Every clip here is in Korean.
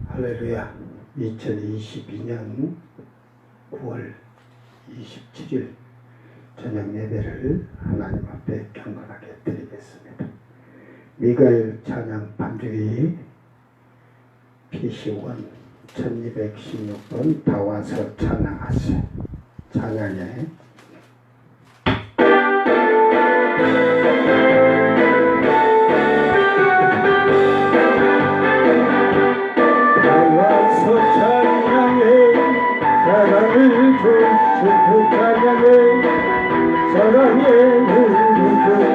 할렐루야. 2022년 9월 27일 저녁 예배를 하나님 앞에 경건하게 드리겠습니다. 미가엘 찬양 반주기 PC1 1216번 다 와서 찬양하세. 찬양에 사랑의 우리들이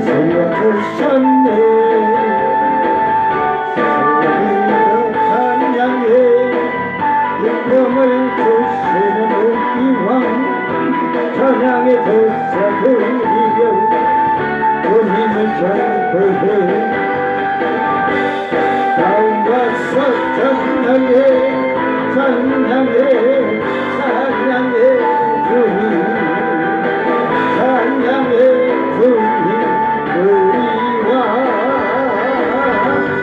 생각하셨네. 찬양해 영광을 주시는 우리 왕 찬양의 도사들 이겨 우리는 전부해 나와서 찬양해 찬양해 찬양해 주님 찬양해 주님 우리와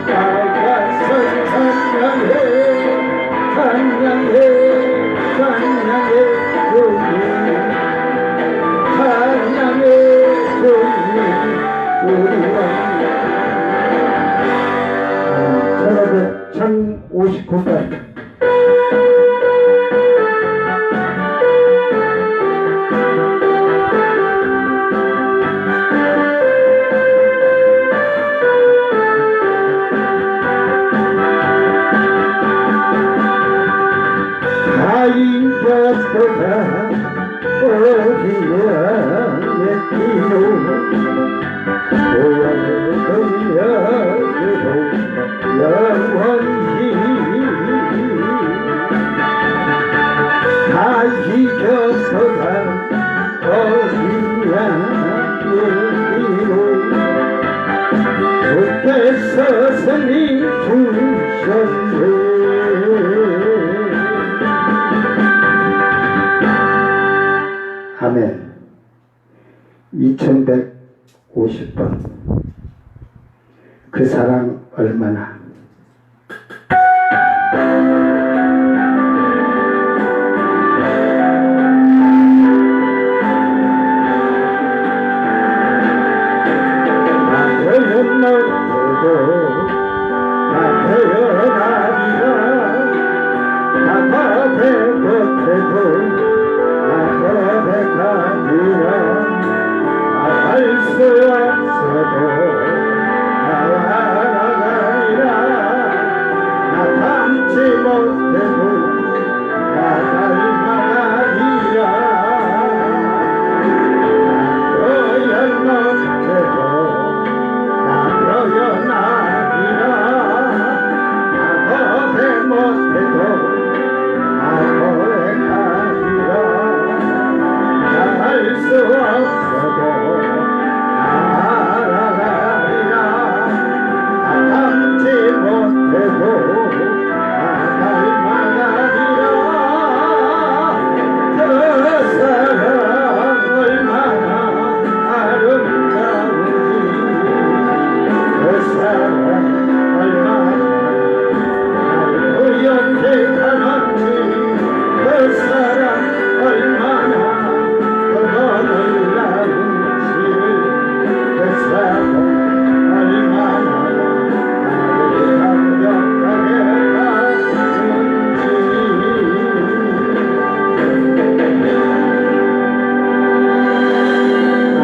나가서 찬양해 찬양해 찬양해 주님 찬양해 주님 우리와 1059번 이겼보다 어디야 내 피로 고향을 돌려주고 영원히 다 이겼보다 어디야 내 피로 주께서 승리 주셨네. 아멘. 2150번 그 사랑 얼마나.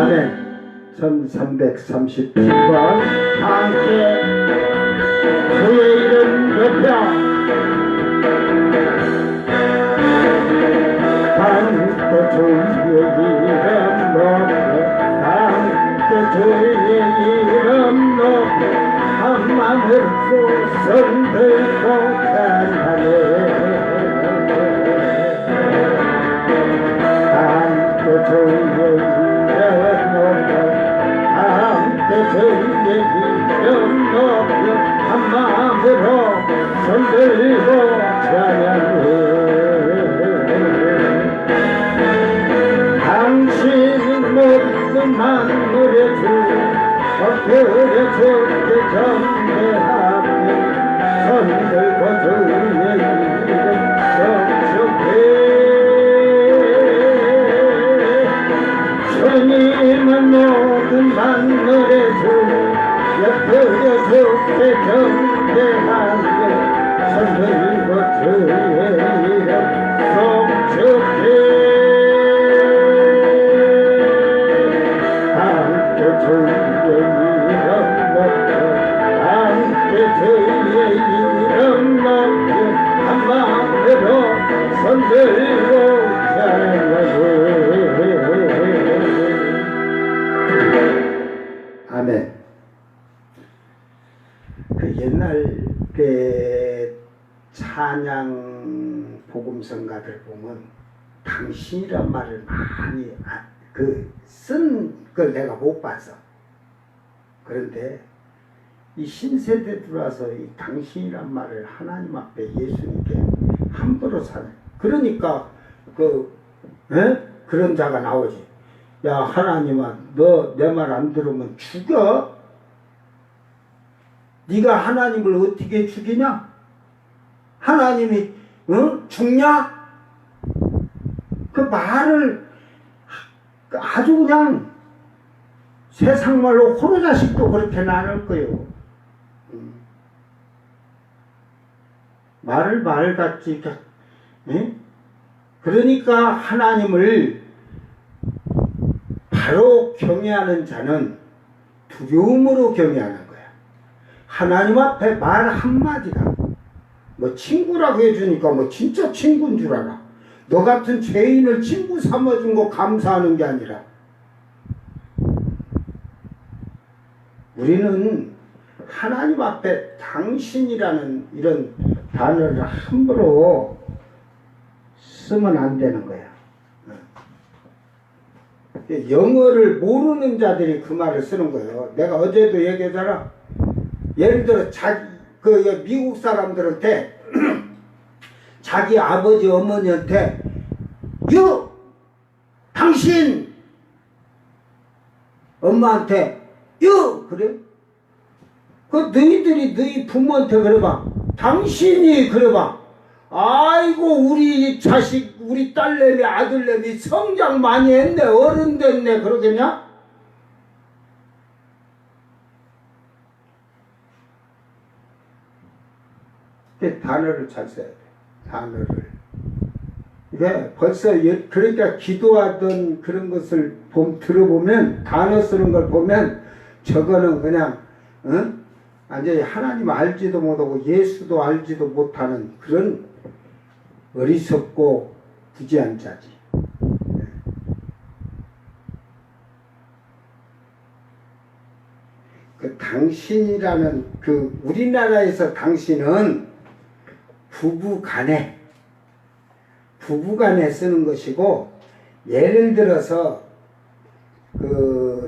아멘. 1337번 함께 주의 이름 높여 함께 주의 이름 높여 함께 주의 이름 높여 한마음으로 손들고 찬양해 함께 주의 이름 높여 함께 주의 이름 높여 한마음으로 손들고 찬양해 당신은 모든 만물의 주 엎드려 주께 경배하며 그려줄게 경계하게 선들고 주의 이름 송축해 함께 주의 이름 높여 함께 주의 이름 높여 한 마음으로 손들고 아멘. 그 옛날 때 찬양 복음성가들 보면 당신이란 말을 많이 쓴 걸 내가 못 봤어. 그런데 이 신세대 들어와서 이 당신이란 말을 하나님 앞에 예수님께 함부로 사네. 그러니까 그런 자가 나오지. 야 하나님아 너 내 말 안 들으면 죽여? 네가 하나님을 어떻게 죽이냐? 하나님이 죽냐? 그 말을 아주 그냥 세상 말로 호로자식도 그렇게 나눌 거요. 말을 말같이 그러니까 하나님을 바로 경외하는 자는 두려움으로 경외하는 거야. 하나님 앞에 말 한마디가 뭐 친구라고 해주니까 뭐 진짜 친구인 줄 알아. 너 같은 죄인을 친구 삼아준 거 감사하는 게 아니라 우리는 하나님 앞에 당신이라는 이런 단어를 함부로 쓰면 안 되는 거야. 영어를 모르는 자들이 그 말을 쓰는 거예요. 내가 어제도 얘기했잖아. 예를 들어 미국 사람들한테 자기 아버지 어머니한테 당신 엄마한테 그래? 그 너희들이 너희 부모한테 그래봐. 당신이 그래봐. 아이고 우리 자식 우리 딸내미 아들내미 성장 많이 했네 어른 됐네 그러겠냐? 단어를 잘 써야 돼. 단어를. 이게 벌써 그러니까 기도하던 그런 것을 들어보면 단어 쓰는 걸 보면 저거는 그냥 완전히 하나님 알지도 못하고 예수도 알지도 못하는 그런 어리석고 부지한 자지. 그 당신이라는 우리나라에서 당신은 부부간에 쓰는 것이고 예를 들어서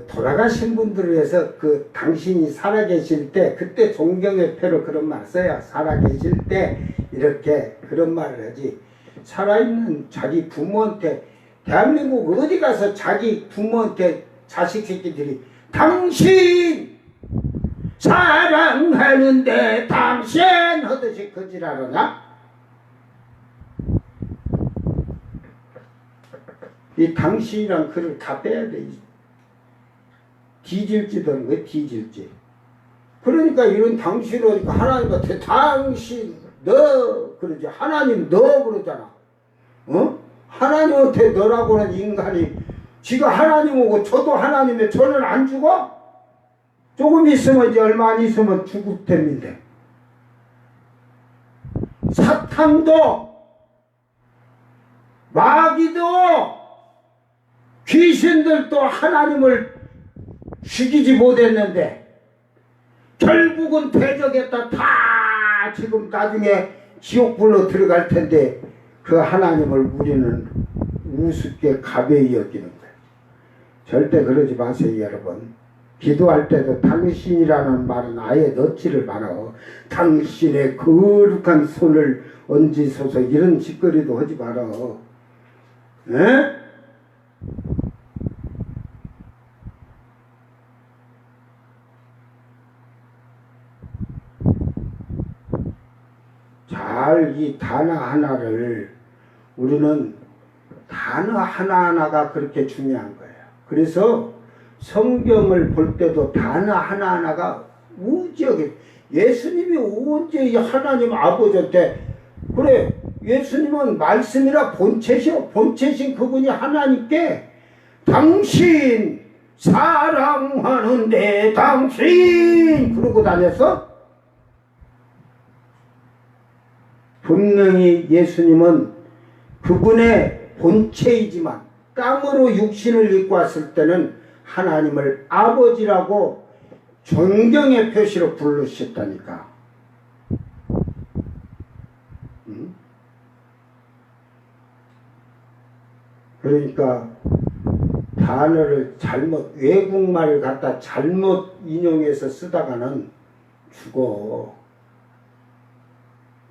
돌아가신 분들을 위해서 당신이 살아계실 때 그때 존경의 표로 그런 말 써요. 살아계실 때 이렇게 그런 말을 하지. 살아있는 자기 부모한테 대한민국 어디 가서 자기 부모한테 자식 새끼들이 당신 사랑하는데 당신 하듯이 거짓하느냐? 이 당신이란 글을 다 빼야 돼. 뒤질지도 하는 거야, 뒤질지. 그러니까 이런 당신은 하나님한테 당신, 너, 그러지. 하나님, 너, 그러잖아. 하나님한테 너라고는 인간이, 지가 하나님이고 저도 하나님에 저는 안 죽어? 조금 있으면 이제 얼마 안 있으면 죽을 텐데. 사탄도, 마귀도, 귀신들도 하나님을 죽이지 못했는데 결국은 대적했다. 다 지금 나중에 지옥불로 들어갈 텐데 그 하나님을 우리는 우습게 가벼이 여기는 거예요. 절대 그러지 마세요 여러분. 기도할 때도 당신이라는 말은 아예 넣지를 말아. 당신의 거룩한 손을 얹으소서 이런 짓거리도 하지 말아. 에? 잘 이 단어 하나를 우리는 단어 하나하나가 그렇게 중요한 거예요. 그래서 성경을 볼 때도 단어 하나하나가 무지하게 예수님이 언제 이 하나님 아버지한테 그래 예수님은 말씀이라 본체시오. 본체신 그분이 하나님께 당신 사랑하는데 당신 그러고 다녔어? 분명히 예수님은 그분의 본체이지만 땅으로 육신을 입고 왔을 때는 하나님을 아버지라고 존경의 표시로 부르셨다니까. 그러니까 단어를 잘못 외국말을 갖다 잘못 인용해서 쓰다가는 죽어.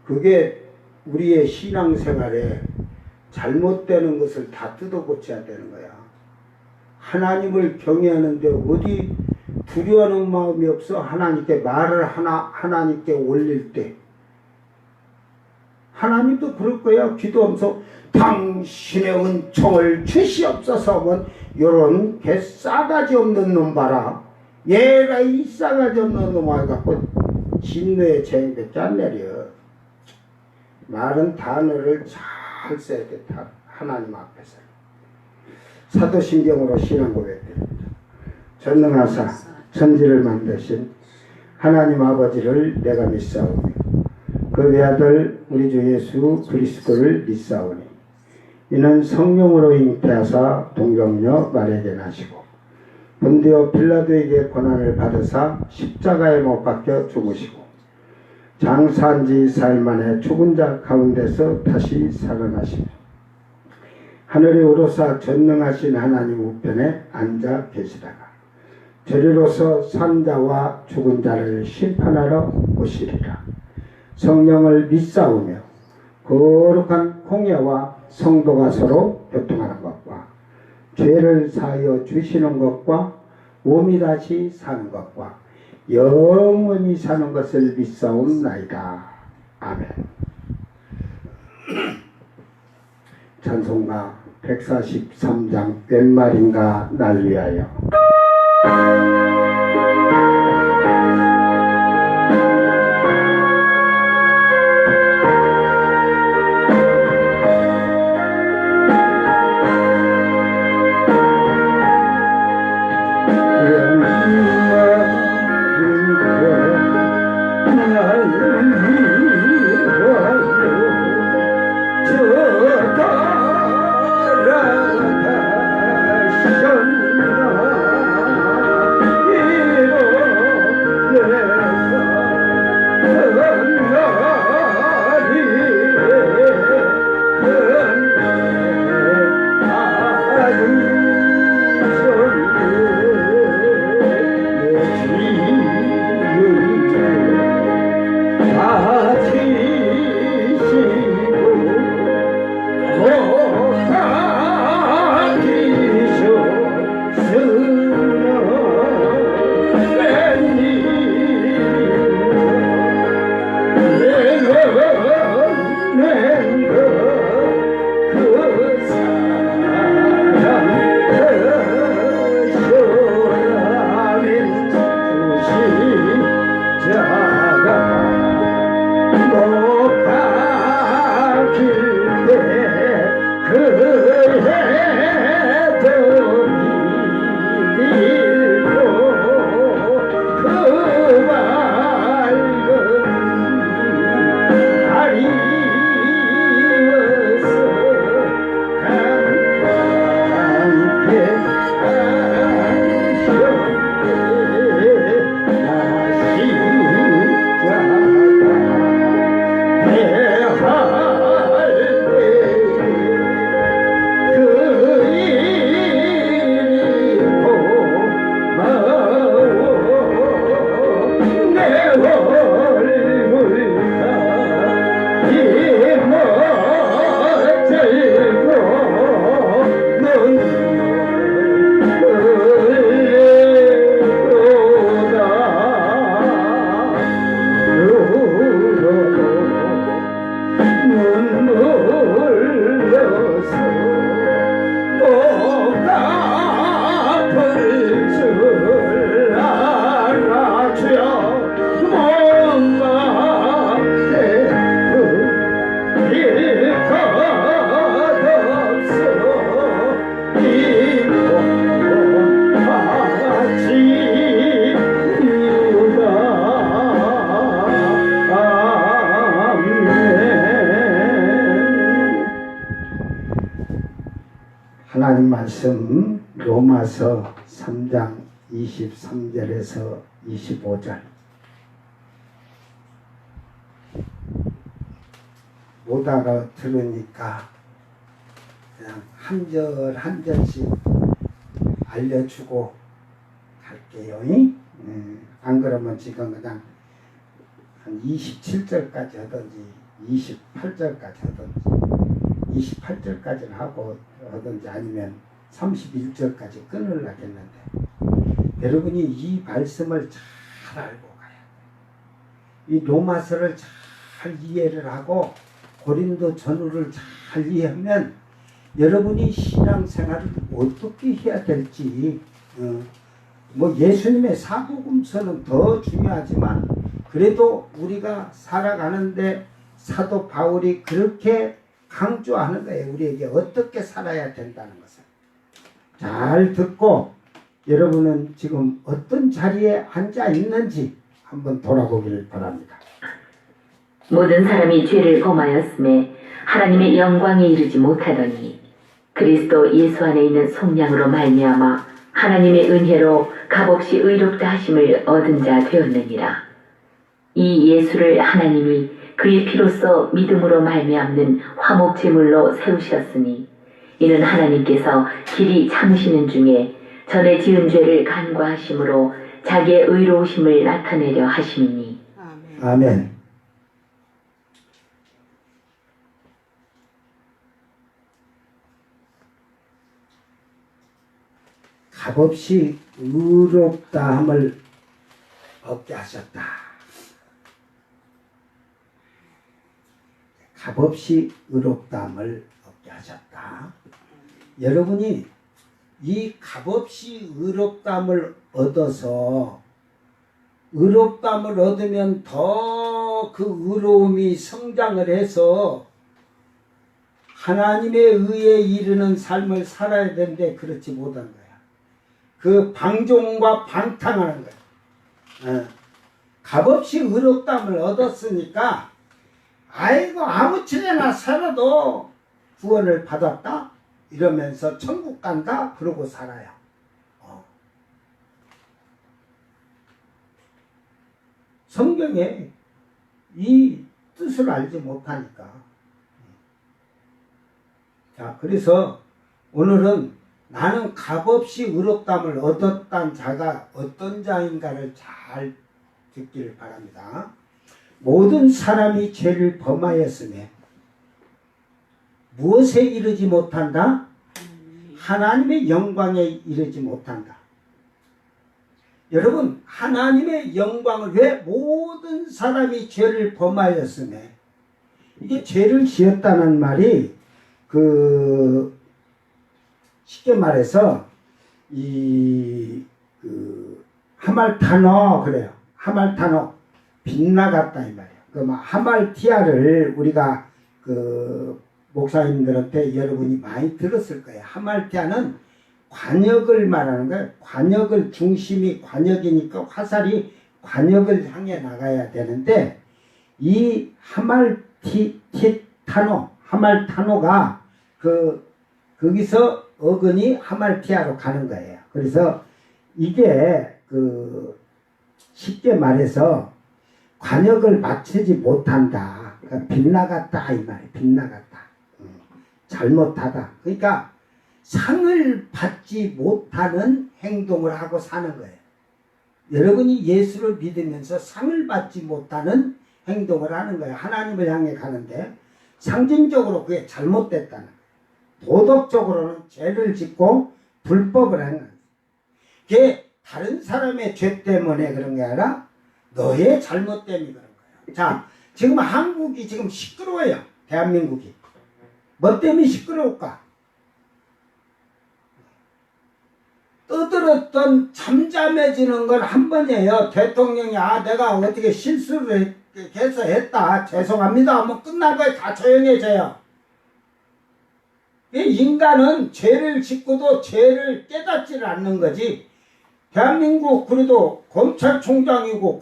그게 우리의 신앙생활에 잘못되는 것을 다 뜯어고쳐야 되는 거야. 하나님을 경외하는데 어디 두려워하는 마음이 없어? 하나님께 말을 하나님께 올릴 때 하나님도 그럴 거야. 기도하면서 당신의 은총을 주시옵소서 하면 요런 개 싸가지 없는 놈 봐라. 얘가 이 싸가지 없는 놈 와갖고 진노의 재앙밖에 안 내려. 말은 단어를 잘 써야 돼. 하나님 앞에서. 사도신경으로 신앙 고백드립니다. 전능하사 천지를 만드신 하나님 아버지를 내가 믿사오며 그 외아들 우리 주 예수 그리스도를 믿사오니 이는 성령으로 잉태하사 동정녀 마리아에게 나시고 본디오 빌라도에게 고난을 받으사 십자가에 못 박혀 죽으시고 장사한 지 4일 만에 죽은 자 가운데서 다시 살아나시며 하늘에 오르사 전능하신 하나님 우편에 앉아 계시다가 저리로서 산자와 죽은 자를 심판하러 오시리라. 성령을 믿사오며 거룩한 공예와 성도가 서로 교통하는 것과 죄를 사하여 주시는 것과 몸이 다시 사는 것과 영원히 사는 것을 믿사옵나이다. 아멘. 찬송가 143장 웬 말인가 날 위하여. 저 하나님 말씀 로마서 3장 23절에서 25절. 못 알아들으니까 그냥 한 절 한 절씩 알려주고 갈게요. 안 그러면 지금 그냥 한 27절까지 하든지 28절까지 하든지 28절까지는 하고 하든지 아니면 31절까지 끊으려고 했는데 여러분이 이 말씀을 잘 알고 가야 돼. 이 로마서를 잘 이해를 하고 고린도 전후를 잘 이해하면 여러분이 신앙생활을 어떻게 해야 될지 뭐 예수님의 사복음서는 더 중요하지만 그래도 우리가 살아가는데 사도 바울이 그렇게 강조하는 거예요. 우리에게 어떻게 살아야 된다는 것을. 잘 듣고 여러분은 지금 어떤 자리에 앉아 있는지 한번 돌아보기를 바랍니다. 모든 사람이 죄를 범하였음에 하나님의 영광에 이르지 못하더니 그리스도 예수 안에 있는 속량으로 말미암아 하나님의 은혜로 값없이 의롭다 하심을 얻은 자 되었느니라. 이 예수를 하나님이 그의 피로써 믿음으로 말미암는 화목 제물로 세우셨으니 이는 하나님께서 길이 참으시는 중에 전에 지은 죄를 간과하심으로 자기의 의로우심을 나타내려 하심이니. 아멘. 값없이 의롭다함을 얻게 하셨다. 값없이 의롭다함을 얻게 하셨다. 여러분이 이 값없이 의롭다함을 얻어서 의롭다함을 얻으면 더 그 의로움이 성장을 해서 하나님의 의에 이르는 삶을 살아야 되는데 그렇지 못한 거야. 그 방종과 방탕하는 거야. 값없이 의롭다함을 얻었으니까 아이고 아무치게나 살아도 구원을 받았다 이러면서 천국 간다 그러고 살아요. 성경에 이 뜻을 알지 못하니까. 자, 그래서 오늘은 나는 값없이 의롭다함을 얻었단 자가 어떤 자인가를 잘 듣기를 바랍니다. 모든 사람이 죄를 범하였으며 무엇에 이르지 못한다? 하나님의 영광에 이르지 못한다. 여러분, 하나님의 영광을 왜 모든 사람이 죄를 범하였으며 이게 죄를 지었다는 말이 쉽게 말해서 하말타노 그래요. 하말타노 빗나갔다 이 말이에요. 하말티아를 우리가 목사님들한테 여러분이 많이 들었을 거예요. 하말티아는 관역을 말하는 거예요. 관역을 중심이 관역이니까 화살이 관역을 향해 나가야 되는데 이 하말타노가 거기서 어근이 하말티아로 가는 거예요. 그래서 이게 쉽게 말해서 관역을 맞추지 못한다. 그러니까 빗나갔다 이 말이에요. 빗나갔다. 잘못하다. 그러니까 상을 받지 못하는 행동을 하고 사는 거예요. 여러분이 예수를 믿으면서 상을 받지 못하는 행동을 하는 거예요. 하나님을 향해 가는데 상징적으로 그게 잘못됐다는 거예요. 도덕적으로는 죄를 짓고 불법을 하는 거예요. 그게 다른 사람의 죄 때문에 그런 게 아니라 너의 잘못 때문에 그런 거예요. 자, 지금 한국이 지금 시끄러워요. 대한민국이. 뭐 때문에 시끄러울까? 떠들었던 잠잠해지는 건 한 번이에요. 대통령이 내가 어떻게 실수를 해서 했다. 죄송합니다 하면 끝난 거예요. 다 조용해져요. 인간은 죄를 짓고도 죄를 깨닫지를 않는 거지. 대한민국 그래도 검찰총장이고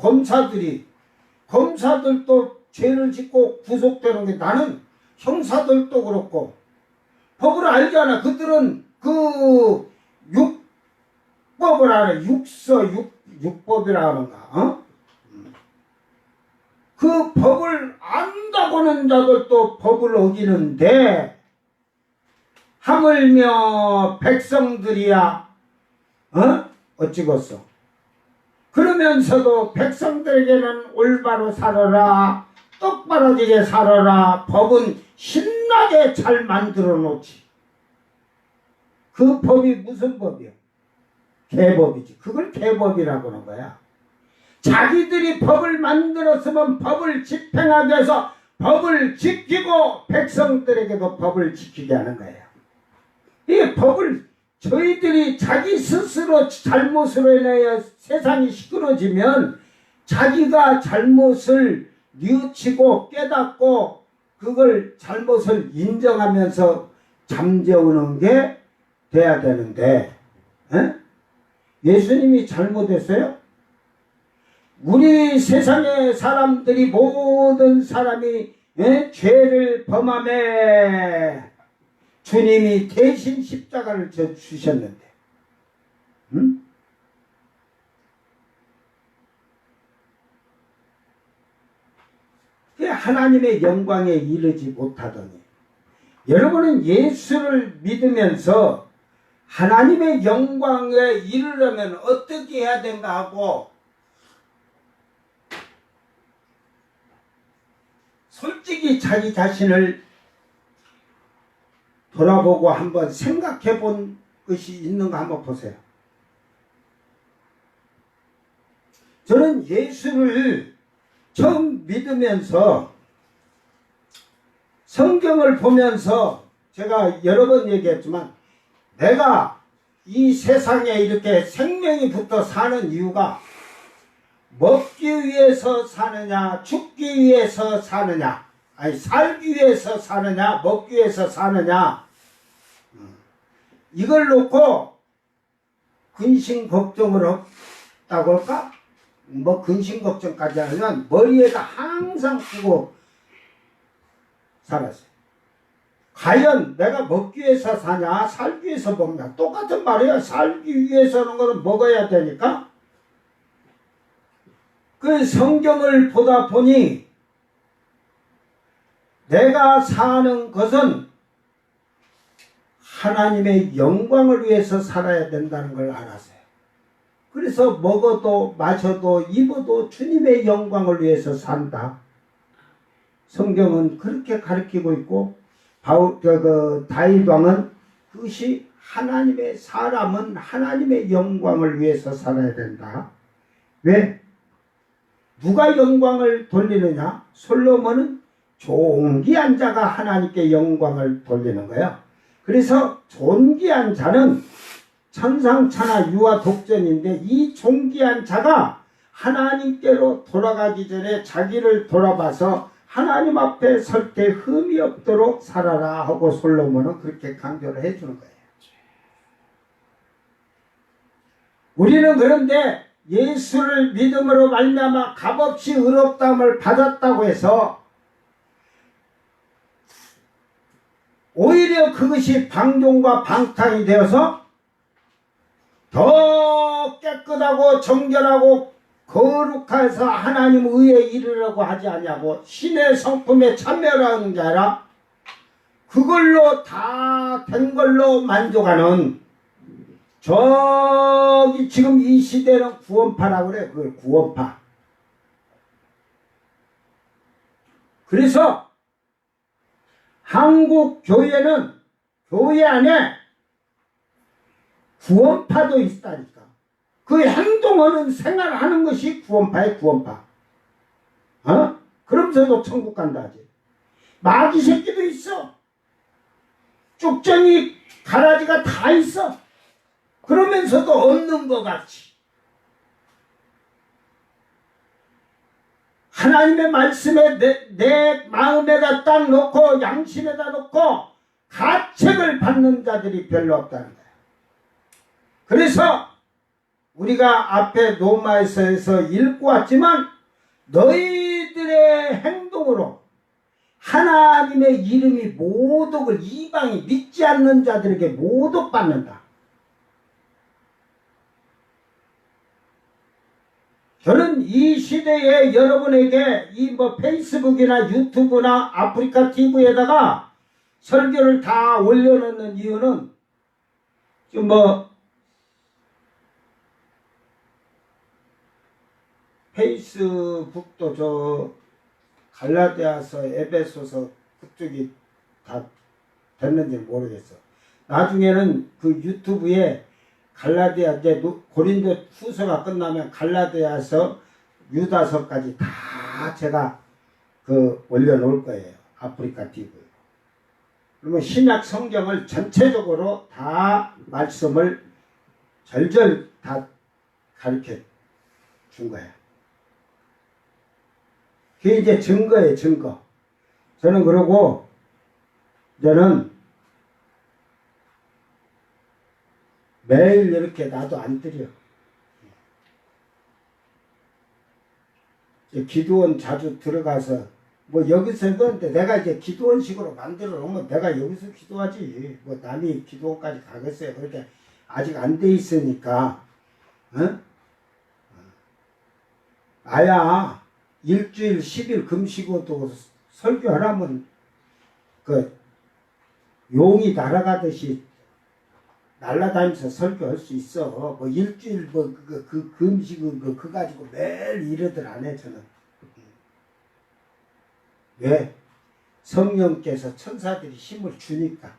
검사들도 죄를 짓고 구속되는 게 나는 형사들도 그렇고 법을 알잖아. 그들은 그 육법을 하는 육법이라 하는가, 어? 그 법을 안다고는 자들도 법을 어기는데, 하물며 백성들이야, 어찌겠어? 그러면서도 백성들에게는 올바로 살아라, 똑바로지게 살아라, 법은 신나게 잘 만들어 놓지. 그 법이 무슨 법이야? 계법이지. 그걸 계법이라고 하는 거야. 자기들이 법을 만들었으면 법을 집행하기 위해서 법을 지키고 백성들에게도 법을 지키게 하는 거예요. 이 법을 저희들이 자기 스스로 잘못으로 인하여 세상이 시끄러지면 자기가 잘못을 뉘우치고 깨닫고 그걸 잘못을 인정하면서 잠재우는 게 돼야 되는데, 예수님이 잘못했어요? 우리 세상의 사람들이 모든 사람이 죄를 범하며 주님이 대신 십자가를 져 주셨는데, 하나님의 영광에 이르지 못하더니, 여러분은 예수를 믿으면서 하나님의 영광에 이르려면 어떻게 해야 된가 하고 솔직히 자기 자신을 돌아보고 한번 생각해 본 것이 있는가 한번 보세요. 저는 예수를 처음 믿으면서 성경을 보면서 제가 여러 번 얘기했지만 내가 이 세상에 이렇게 생명이 붙어 사는 이유가 먹기 위해서 사느냐, 죽기 위해서 사느냐, 아니 살기 위해서 사느냐, 먹기 위해서 사느냐, 이걸 놓고 근심 걱정을 했다고 할까? 뭐 근심 걱정까지 하면 머리에다 항상 끼고 살았어요. 과연 내가 먹기 위해서 사냐, 살기 위해서 먹냐? 똑같은 말이야. 살기 위해서는 거는 먹어야 되니까. 그 성경을 보다 보니 내가 사는 것은 하나님의 영광을 위해서 살아야 된다는 걸 알았어요. 그래서 먹어도 마셔도 입어도 주님의 영광을 위해서 산다. 성경은 그렇게 가르치고 있고, 다윗 왕은 그것이 하나님의 사람은 하나님의 영광을 위해서 살아야 된다. 왜? 누가 영광을 돌리느냐? 솔로몬은 존귀한 자가 하나님께 영광을 돌리는 거예요. 그래서 존귀한 자는 천상천하 유아 독전인데, 이 존귀한 자가 하나님께로 돌아가기 전에 자기를 돌아봐서 하나님 앞에 설 때 흠이 없도록 살아라 하고 솔로몬은 그렇게 강조를 해주는 거예요. 우리는 그런데 예수를 믿음으로 말미암아 값없이 의롭다함을 받았다고 해서 오히려 그것이 방종과 방탕이 되어서 더 깨끗하고 정결하고 거룩해서 하나님 의에 이르려고 하지 않냐고, 신의 성품에 참여하는 게 아니라 그걸로 다 된 걸로 만족하는, 저기 지금 이 시대는 구원파라고 그래. 그걸 구원파. 그래서 한국 교회는 교회 안에 구원파도 있다니까. 그 행동하는 생활하는 것이 구원파의 구원파. 그러면서도 천국 간다 하지. 마귀 새끼도 있어. 쭉정이 가라지가 다 있어. 그러면서도 없는 것 같이. 하나님의 말씀에 내 마음에다 딱 놓고 양심에다 놓고 가책을 받는 자들이 별로 없다는 거야. 그래서 우리가 앞에 로마서에서 읽고 왔지만 너희들의 행동으로 하나님의 주의 이름이 모독을 이방이 믿지 않는 자들에게 모독받는다. 저는 이 시대에 여러분에게 이 뭐 페이스북이나 유튜브나 아프리카 TV에다가 설교를 다 올려놓는 이유는 좀 뭐 페이스북도 저 갈라디아서 에베소서 그쪽이 다 됐는지 모르겠어. 나중에는 그 유튜브에 갈라디아 이제 고린도 후서가 끝나면 갈라디아서 유다서까지 다 제가 그 올려놓을 거예요. 아프리카 TV. 그러면 신약 성경을 전체적으로 다 말씀을 절절 다 가르쳐 준 거예요. 그게 이제 증거예요, 증거. 저는 그러고, 저는 매일 이렇게 나도 안 드려. 기도원 자주 들어가서, 뭐 여기서 했는데 내가 이제 기도원식으로 만들어 놓으면 내가 여기서 기도하지. 뭐 남이 기도원까지 가겠어요. 그렇게 아직 안 돼 있으니까, 어? 아야. 일주일 10일 금식어도 설교하라면 그 용이 날아가듯이 날아다니면서 설교할 수 있어. 뭐 일주일 뭐 그 금식은 그 가지고 매일 이러들 안 해. 저는 왜? 성령께서 천사들이 힘을 주니까.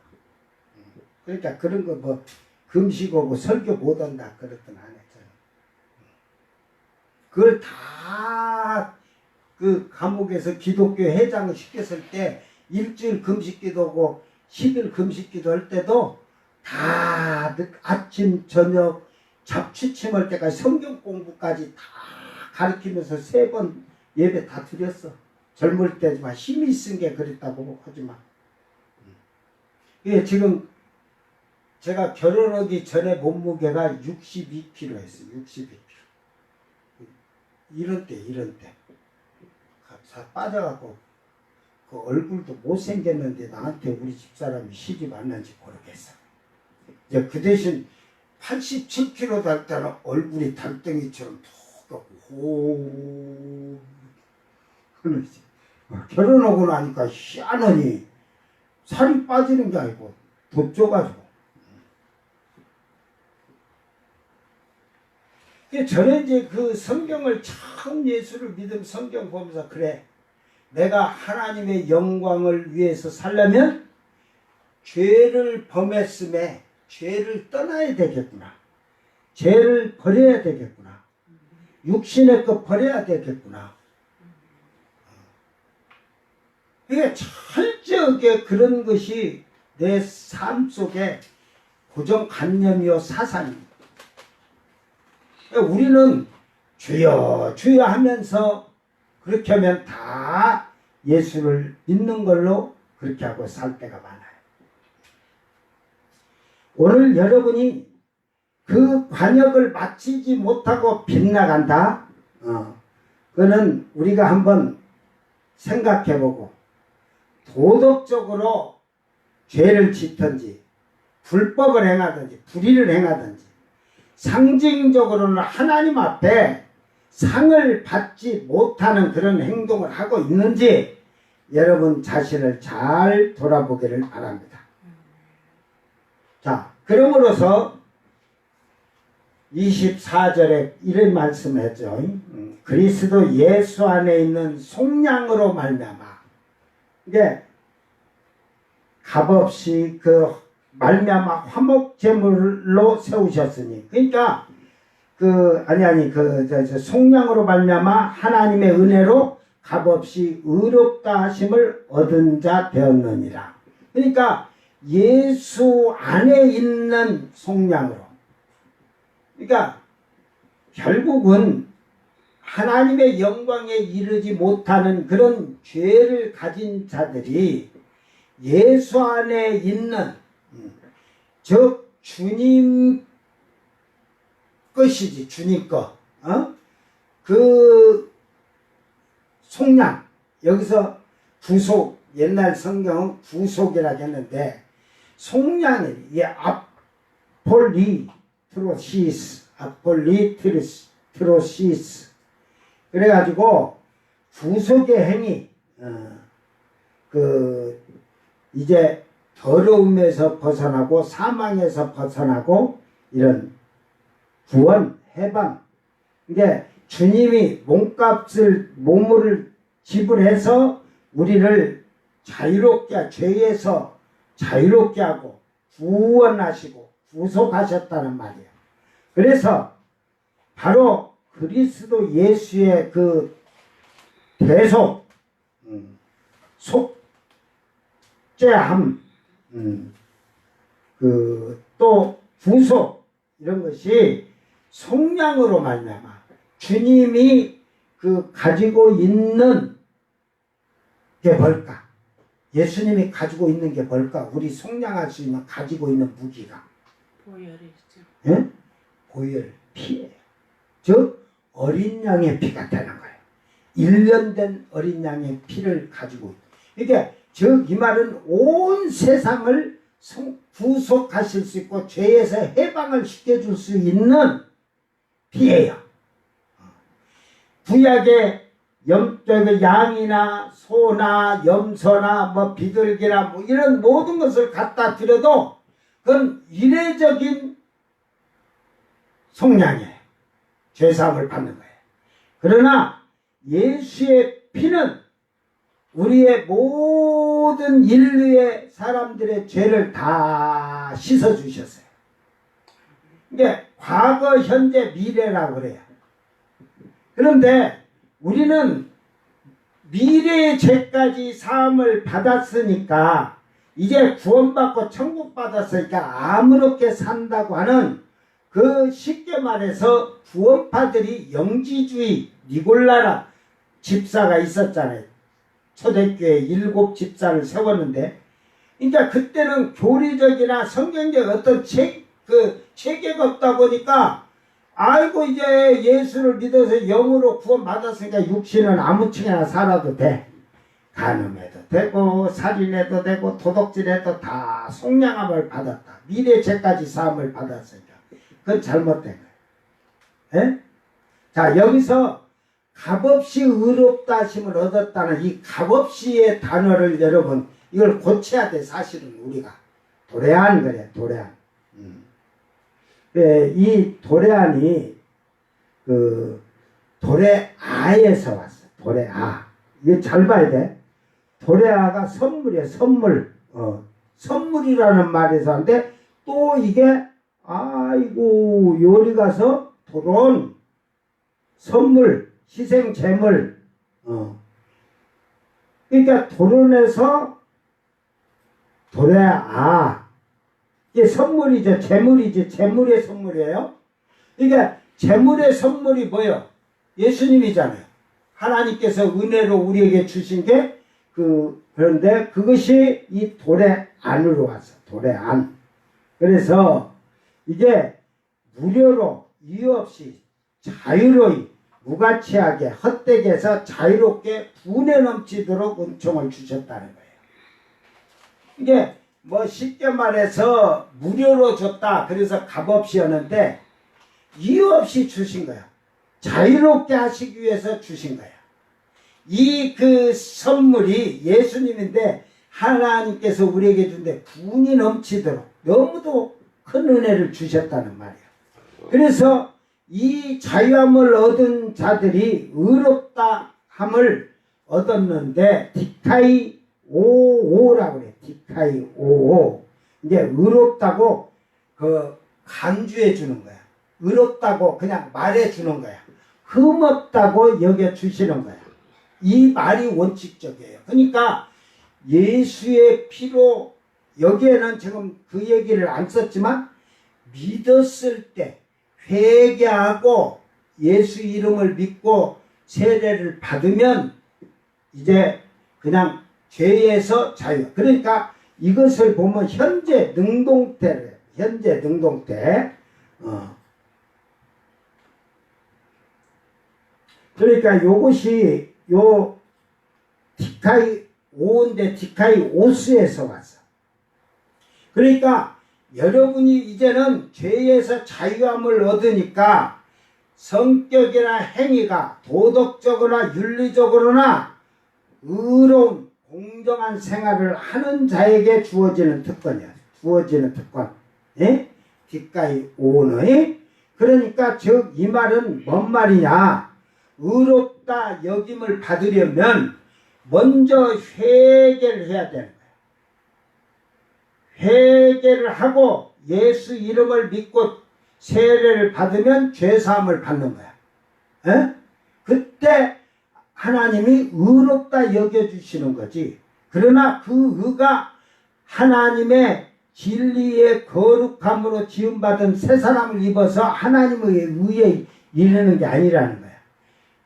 그러니까 그런 거 뭐 금식하고 설교 못한다 그랬던 안 해. 저는 그걸 다 그 감옥에서 기독교 회장을 시켰을 때 일주일 금식 기도하고 10일 금식 기도할 때도 다 아침 저녁 잡취침할 때까지 성경 공부까지 다 가르치면서 3번 예배 다 드렸어. 젊을 때지만 힘이 있은 게 그랬다고 하지만 예, 지금 제가 결혼하기 전에 몸무게가 62kg였어요. 62kg. 이런 때 다 빠져갖고 그 얼굴도 못생겼는데 나한테 우리 집사람이 시집 왔는지 모르겠어. 이제 그 대신 87kg 될 때는 얼굴이 달덩이처럼 푹 호 그러지. 결혼하고 나니까 희한하니 살이 빠지는 게 아니고 더 쪄가지고. 저는 이제 그 성경을 참 예수를 믿음 성경 보면서 그래. 내가 하나님의 영광을 위해서 살려면 죄를 범했음에 죄를 떠나야 되겠구나. 죄를 버려야 되겠구나. 육신의 것 버려야 되겠구나. 이게 철저하게 그런 것이 내 삶 속에 고정관념이요 사상입니다. 우리는 주여 주여 하면서 그렇게 하면 다 예수를 믿는 걸로 그렇게 하고 살 때가 많아요. 오늘 여러분이 그 관역을 마치지 못하고 빗나간다. 그거는 우리가 한번 생각해보고 도덕적으로 죄를 짓든지 불법을 행하든지 불의를 행하든지 상징적으로는 하나님 앞에 상을 받지 못하는 그런 행동을 하고 있는지 여러분 자신을 잘 돌아보기를 바랍니다. 자, 그러므로서 24절에 이런 말씀했죠. 그리스도 예수 안에 있는 속량으로 말미암아. 이게 값없이 그 말미암아 화목제물로 세우셨으니, 그러니까 속량으로 말미암아 하나님의 은혜로 값없이 의롭다 하심을 얻은 자 되었느니라. 그러니까 예수 안에 있는 속량으로. 그러니까 결국은 하나님의 영광에 이르지 못하는 그런 죄를 가진 자들이 예수 안에 있는, 즉 주님 것이지, 주님 것. 그 속량, 여기서 구속, 옛날 성경은 구속이라고 했는데 속량이 이게 아폴리트로시스 그래가지고 구속의 행위 이제 더러움에서 벗어나고 사망에서 벗어나고 이런 구원 해방 이게 주님이 몸을 지불해서 우리를 자유롭게 죄에서 자유롭게 하고 구원하시고 구속하셨다는 말이에요. 그래서 바로 그리스도 예수의 그 대속 속죄함 또 구속 이런 것이 속량으로 말미암아 주님이 가지고 있는 게 뭘까? 예수님이 가지고 있는 게 뭘까? 우리 속량할 수 있는 가지고 있는 무기가 보혈이죠. 예? 보혈 피예요. 즉 어린 양의 피가 되는 거예요. 1년 된 어린 양의 피를 가지고 이게 즉 이 말은 온 세상을 구속하실 수 있고 죄에서 해방을 시켜줄 수 있는 피예요. 구약의 양이나 소나 염소나 뭐 비둘기나 뭐 이런 모든 것을 갖다 드려도 그건 이례적인 속량이에요. 죄사함을 받는 거예요. 그러나 예수의 피는 우리의 모든 인류의 사람들의 죄를 다 씻어주셨어요. 이게 과거, 현재, 미래라고 그래요. 그런데 우리는 미래의 죄까지 사함을 받았으니까 이제 구원받고 천국 받았으니까 아무렇게 산다고 하는 쉽게 말해서 구원파들이 영지주의 니골라라 집사가 있었잖아요. 초대교회 7집사를 세웠는데 그러니까 그때는 교리적이나 성경적 어떤 체계가 없다 보니까 아이고 이제 예수를 믿어서 영으로 구원받았으니까 육신은 아무 층이나 살아도 돼. 간음해도 되고 살인해도 되고 도둑질해도 다 속량함을 받았다. 미래죄까지 사함을 받았으니까 그건 잘못된 거예요. 에? 자 여기서 값없이 의롭다 하심을 얻었다는 이 값없이의 단어를 여러분 이걸 고쳐야 돼. 사실은 우리가 도래한 거래. 도래한. 이 도래한이 도래아에서 왔어. 도래아. 이게 잘 봐야 돼. 도래아가 선물이야. 선물. 선물이라는 말에서 하는데 또 이게 아이고 요리 가서 도론 선물 희생 제물 그러니까 도론에서 도래아 이게 선물이죠. 제물이지. 제물의 선물이에요. 그러니까 제물의 선물이 뭐예요? 예수님이잖아요. 하나님께서 은혜로 우리에게 주신 게 그런데 그것이 이 도래 안으로 왔어. 도래 안. 그래서 이게 무료로 이유 없이 자유로이 무가치하게 헛되게 해서 자유롭게 분에 넘치도록 은총을 주셨다는 거예요. 이게 뭐 쉽게 말해서 무료로 줬다. 그래서 값없이 였는데 이유 없이 주신 거야. 자유롭게 하시기 위해서 주신 거야. 이 선물이 예수님인데 하나님께서 우리에게 준데 분이 넘치도록 너무도 큰 은혜를 주셨다는 말이야. 그래서 이 자유함을 얻은 자들이 의롭다 함을 얻었는데 디카이 오오라고 그래. 디카이 오오. 이제 의롭다고 간주해 주는 거야. 의롭다고 그냥 말해 주는 거야. 흠없다고 여겨 주시는 거야. 이 말이 원칙적이에요. 그러니까 예수의 피로 여기에는 지금 그 얘기를 안 썼지만 믿었을 때 회개하고 예수 이름을 믿고 세례를 받으면 이제 그냥 죄에서 자유. 그러니까 이것을 보면 현재 능동태래. 현재 능동태. 그러니까 요것이 요 디카이 오인데 디카이 오스에서 왔어. 그러니까 여러분이 이제는 죄에서 자유함을 얻으니까 성격이나 행위가 도덕적으로나 윤리적으로나 의로운 공정한 생활을 하는 자에게 주어지는 특권이야. 주어지는 특권. 예? 뒷가이 오너이. 그러니까 즉 이 말은 뭔 말이냐? 의롭다 여김을 받으려면 먼저 회개를 해야 되는 거야. 회개를 하고 예수 이름을 믿고 세례를 받으면 죄사함을 받는 거야. 에? 그때 하나님이 의롭다 여겨주시는 거지. 그러나 그 의가 하나님의 진리의 거룩함으로 지음받은 새 사람을 입어서 하나님의 의에 이르는 게 아니라는 거야.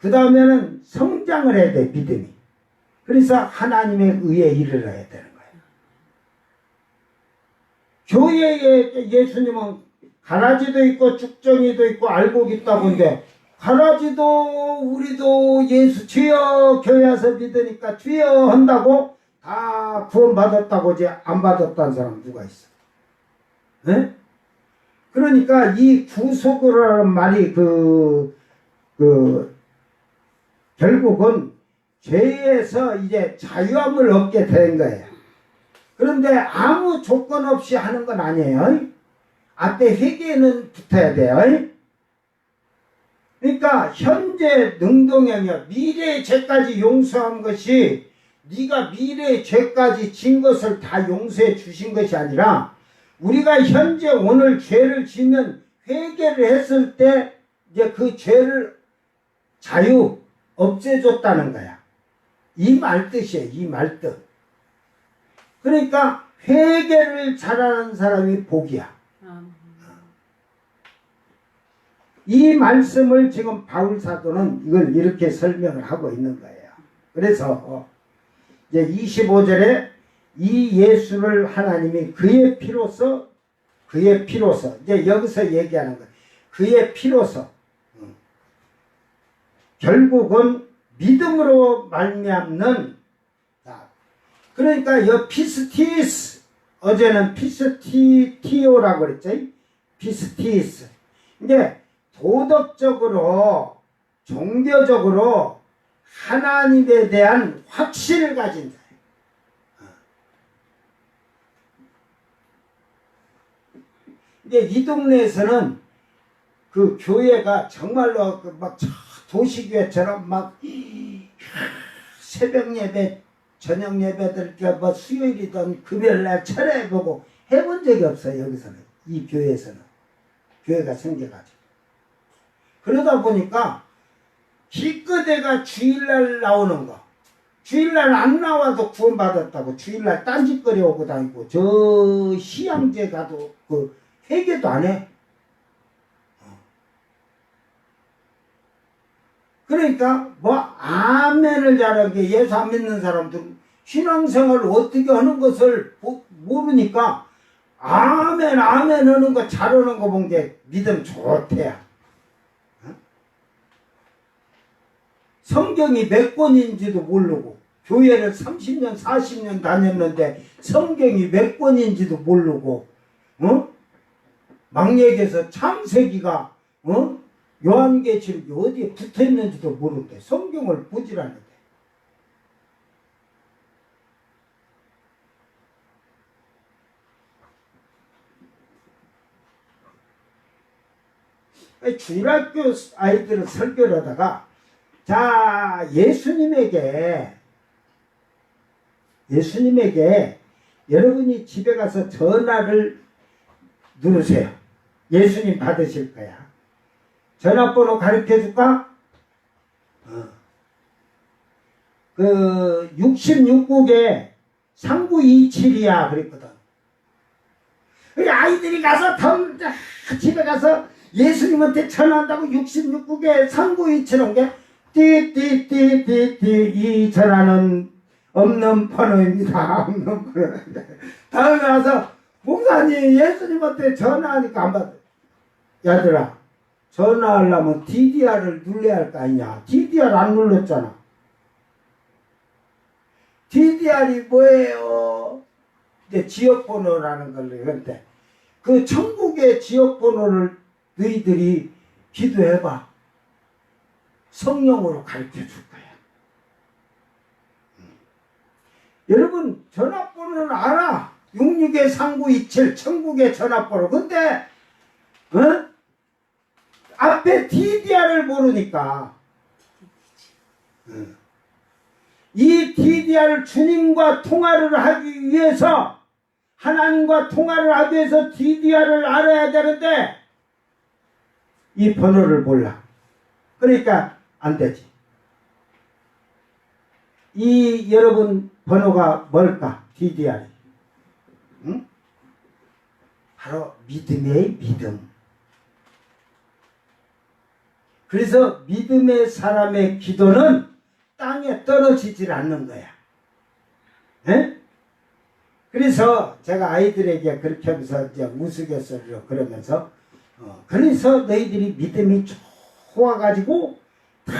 그 다음에는 성장을 해야 돼, 믿음이. 그래서 하나님의 의에 이르러야 되는 거야. 교회에 예수님은 가라지도 있고 쭉정이도 있고 알곡 있다고 하는데 가라지도 우리도 예수 주여 교회 와서 믿으니까 주여 한다고 다 구원받았다고 이제 안 받았다는 사람 누가 있어? 네? 그러니까 이 구속이라는 말이 결국은 죄에서 이제 자유함을 얻게 된 거예요. 그런데 아무 조건 없이 하는 건 아니에요. 앞에 회개는 붙어야 돼요. 그러니까 현재 능동형이야. 미래의 죄까지 용서한 것이 네가 미래의 죄까지 진 것을 다 용서해 주신 것이 아니라 우리가 현재 오늘 죄를 지면 회개를 했을 때 이제 그 죄를 자유 없애줬다는 거야. 이 말뜻이에요. 이 말뜻. 그러니까 회개를 잘하는 사람이 복이야. 이 말씀을 지금 바울 사도는 이걸 이렇게 설명을 하고 있는 거예요. 그래서 이제 25절에 이 예수를 하나님이 그의 피로서 이제 여기서 얘기하는 거예요. 그의 피로서 결국은 믿음으로 말미암는 그러니까 이 피스티스 어제는 피스티오라고 그랬죠. 피스티스 이게 도덕적으로 종교적으로 하나님에 대한 확신을 가진 자예요. 이제 이 동네에서는 그 교회가 정말로 막 도시교회처럼 막 새벽 예배, 저녁 예배들 뭐 수요일이든 금요일날 철회 보고 해본 적이 없어요. 여기서는 이 교회에서는 교회가 생겨가지고 그러다 보니까 기껏해가 주일날 나오는 거 주일날 안 나와도 구원받았다고 주일날 딴짓거리 오고 다니고 저 시향제 가도 그 회개도 안 해. 그러니까 뭐 아멘을 잘하는 게 예수 안 믿는 사람들은 신앙생활을 어떻게 하는 것을 모르니까 아멘 하는 거 잘하는 거 본 게 믿음 좋대야. 성경이 몇 권인지도 모르고 교회를 30년 40년 다녔는데 성경이 몇 권인지도 모르고 막얘기해서 창세기가 요한계시록이 어디에 붙어있는지도 모르는데 성경을 보질 않는데 주일학교 아이들은 설교를 하다가 자 예수님에게 여러분이 집에 가서 전화를 누르세요. 예수님 받으실 거야. 전화번호 가르쳐 줄까? 그 66국에 3927이야 그랬거든. 아이들이 가서 집에 가서 예수님한테 전화한다고 66국에 3927 온 게 띠띠띠띠띠 이 전화는 없는 번호입니다. 없는 번호입니다. 다음에 와서 목사님 예수님한테 전화하니까 안 받아. 야들아 전화하려면 DDR을 눌러야 할 거 아니냐. DDR 안 눌렀잖아. DDR DDR이 뭐예요? 이제 지역번호라는 걸 그런데 그 천국의 지역번호를 너희들이 기도해봐. 성령으로 가르쳐 줄 거야. 여러분 전화번호는 알아. 662-3927 천국의 전화번호. 근데 앞에 DDR을 모르니까 이 DDR 주님과 통화를 하기 위해서 하나님과 통화를 하기 위해서 DDR을 알아야 되는데 이 번호를 몰라. 그러니까 안 되지. 이 여러분 번호가 뭘까? DDR이. 응? 바로 믿음의 믿음. 그래서 믿음의 사람의 기도는 땅에 떨어지질 않는 거야. 에? 그래서 제가 아이들에게 그렇게 하면서 이제 우스갯소리로 그러면서 그래서 너희들이 믿음이 좋아가지고 다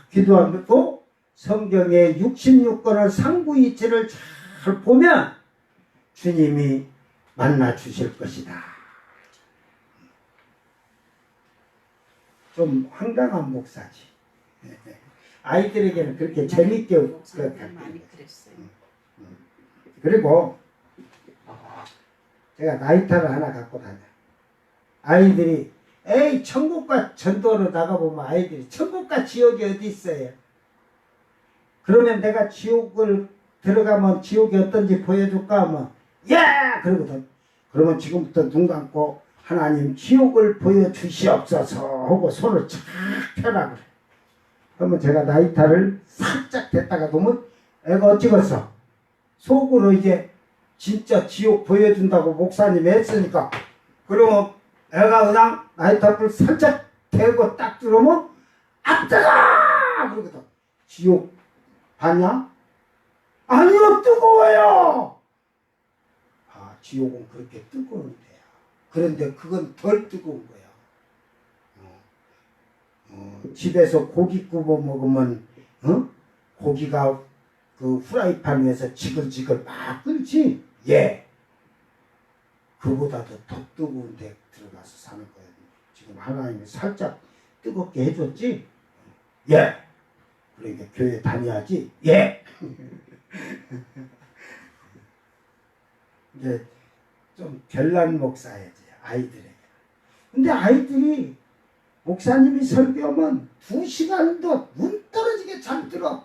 기도하고 성경의 66권을 상부이치를 잘 보면 주님이 만나 주실 것이다. 좀 황당한 목사지. 아이들에게는 그렇게 재밌게 많이 그랬어요. 그리고 제가 라이터를 하나 갖고 다녀. 아이들이 에이 천국과 전도로 나가보면 아이들이 천국과 지옥이 어디 있어요? 그러면 내가 지옥을 들어가면 지옥이 어떤지 보여줄까 하면 예! 그러거든. 그러면 지금부터 눈 감고 하나님 지옥을 보여주시옵소서 하고 손을 착 펴라 그래. 그러면 제가 라이터를 살짝 댔다가 보면 애가 어찌겠어? 속으로 이제 진짜 지옥 보여준다고 목사님이 했으니까 그러면 애가 그냥 라이터를 살짝 대고 딱 들어오면 아 뜨거! 그러거든. 지옥 봤냐? 아니요 뜨거워요. 아 지옥은 그렇게 뜨거운 데야. 그런데 그건 덜 뜨거운 거야. 집에서 고기 구워 먹으면 고기가 그 후라이팬 위에서 지글지글 막 끓지? 예. 그보다도 더 뜨거운 데 들어가서 사는 거예요. 지금 하나님이 살짝 뜨겁게 해줬지? 예. 그러니까 교회 다녀야지? 예. 이제 좀 별난 목사야지 아이들에게. 근데 아이들이 목사님이 설교하면 2시간도 문 떨어지게 잘 들어.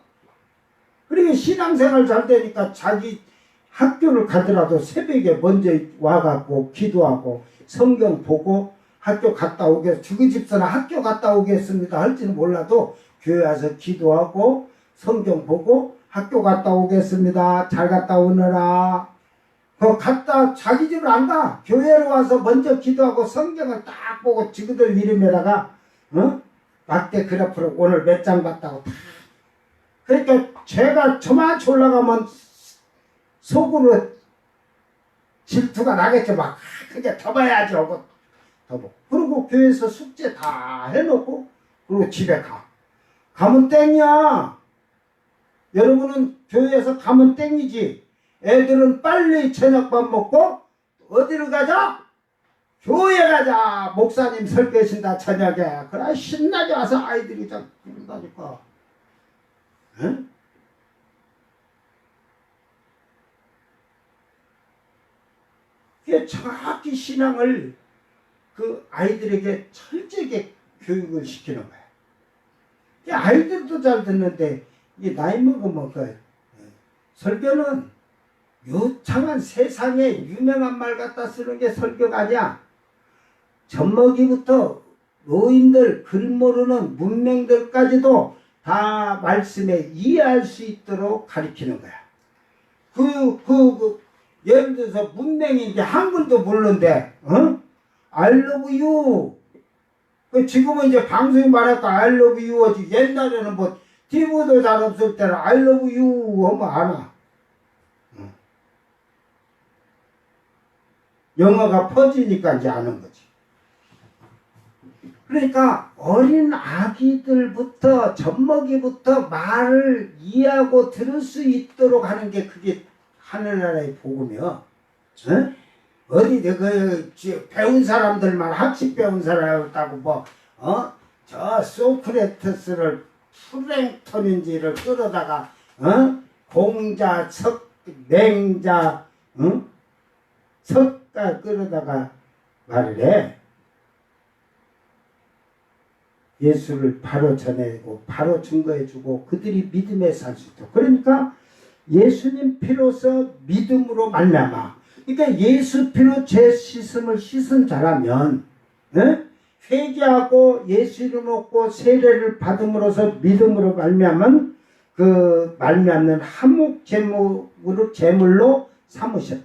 그리고 신앙생활 잘 되니까 자기 학교를 가더라도 새벽에 먼저 와갖고 기도하고 성경 보고 학교 갔다 오겠, 죽은 집사는 학교 갔다 오겠습니다 할지는 몰라도 교회 와서 기도하고 성경 보고 학교 갔다 오겠습니다. 잘 갔다 오너라. 갔다 자기 집을 안 가. 교회로 와서 먼저 기도하고 성경을 딱 보고 지그들 이름에다가 막대 그래프로 오늘 몇 장 봤다고 다. 그러니까 제가 저만치 올라가면 속으로 질투가 나겠죠. 막 그게 더 봐야지 하고 더 보고. 그리고 교회에서 숙제 다 해놓고 그리고 집에 가. 가면 땡이야. 여러분은 교회에서 가면 땡이지. 애들은 빨리 저녁밥 먹고 어디를 가자? 교회 가자. 목사님 설교하신다 저녁에. 그래 신나게 와서 아이들이 다 그런다니까. 응? 그게 정확히 신앙을 그 아이들에게 철저하게 교육을 시키는 거야. 아이들도 잘 듣는데 이 나이 먹으면 그 설교는 유창한 세상에 유명한 말 갖다 쓰는 게 설교가 아니야. 젖먹이부터 노인들 글 모르는 문맹들까지도 다 말씀에 이해할 수 있도록 가르치는 거야. 예를 들어서 문맹인데 한글도 모르는데 I love you. 지금은 이제 방송이 말할까 I love you 하지. 옛날에는 뭐 TV도 잘 없을 때는 I love you 하면 알아. 영어가 퍼지니까 이제 아는 거지. 그러니까 어린 아기들부터 젖먹이부터 말을 이해하고 들을 수 있도록 하는 게 그게 하늘나라의 복음이요. 어? 어디 배운 사람들만 학식 배운 사람이라고 저 소크레테스를 플랭턴인지를 끌어다가 공자 맹자 석가 끌어다가 말을 해. 예수를 바로 전해고 바로 증거해주고 그들이 믿음에 살 수 있도록. 그러니까 예수님 피로서 믿음으로 말미암아. 그러니까 예수 피로 죄 씻음을 씻은 자라면 회개하고 예수 이름 얻고 세례를 받음으로써 믿음으로 말미암은 그 말미암는 화목 제물로 삼으셨다.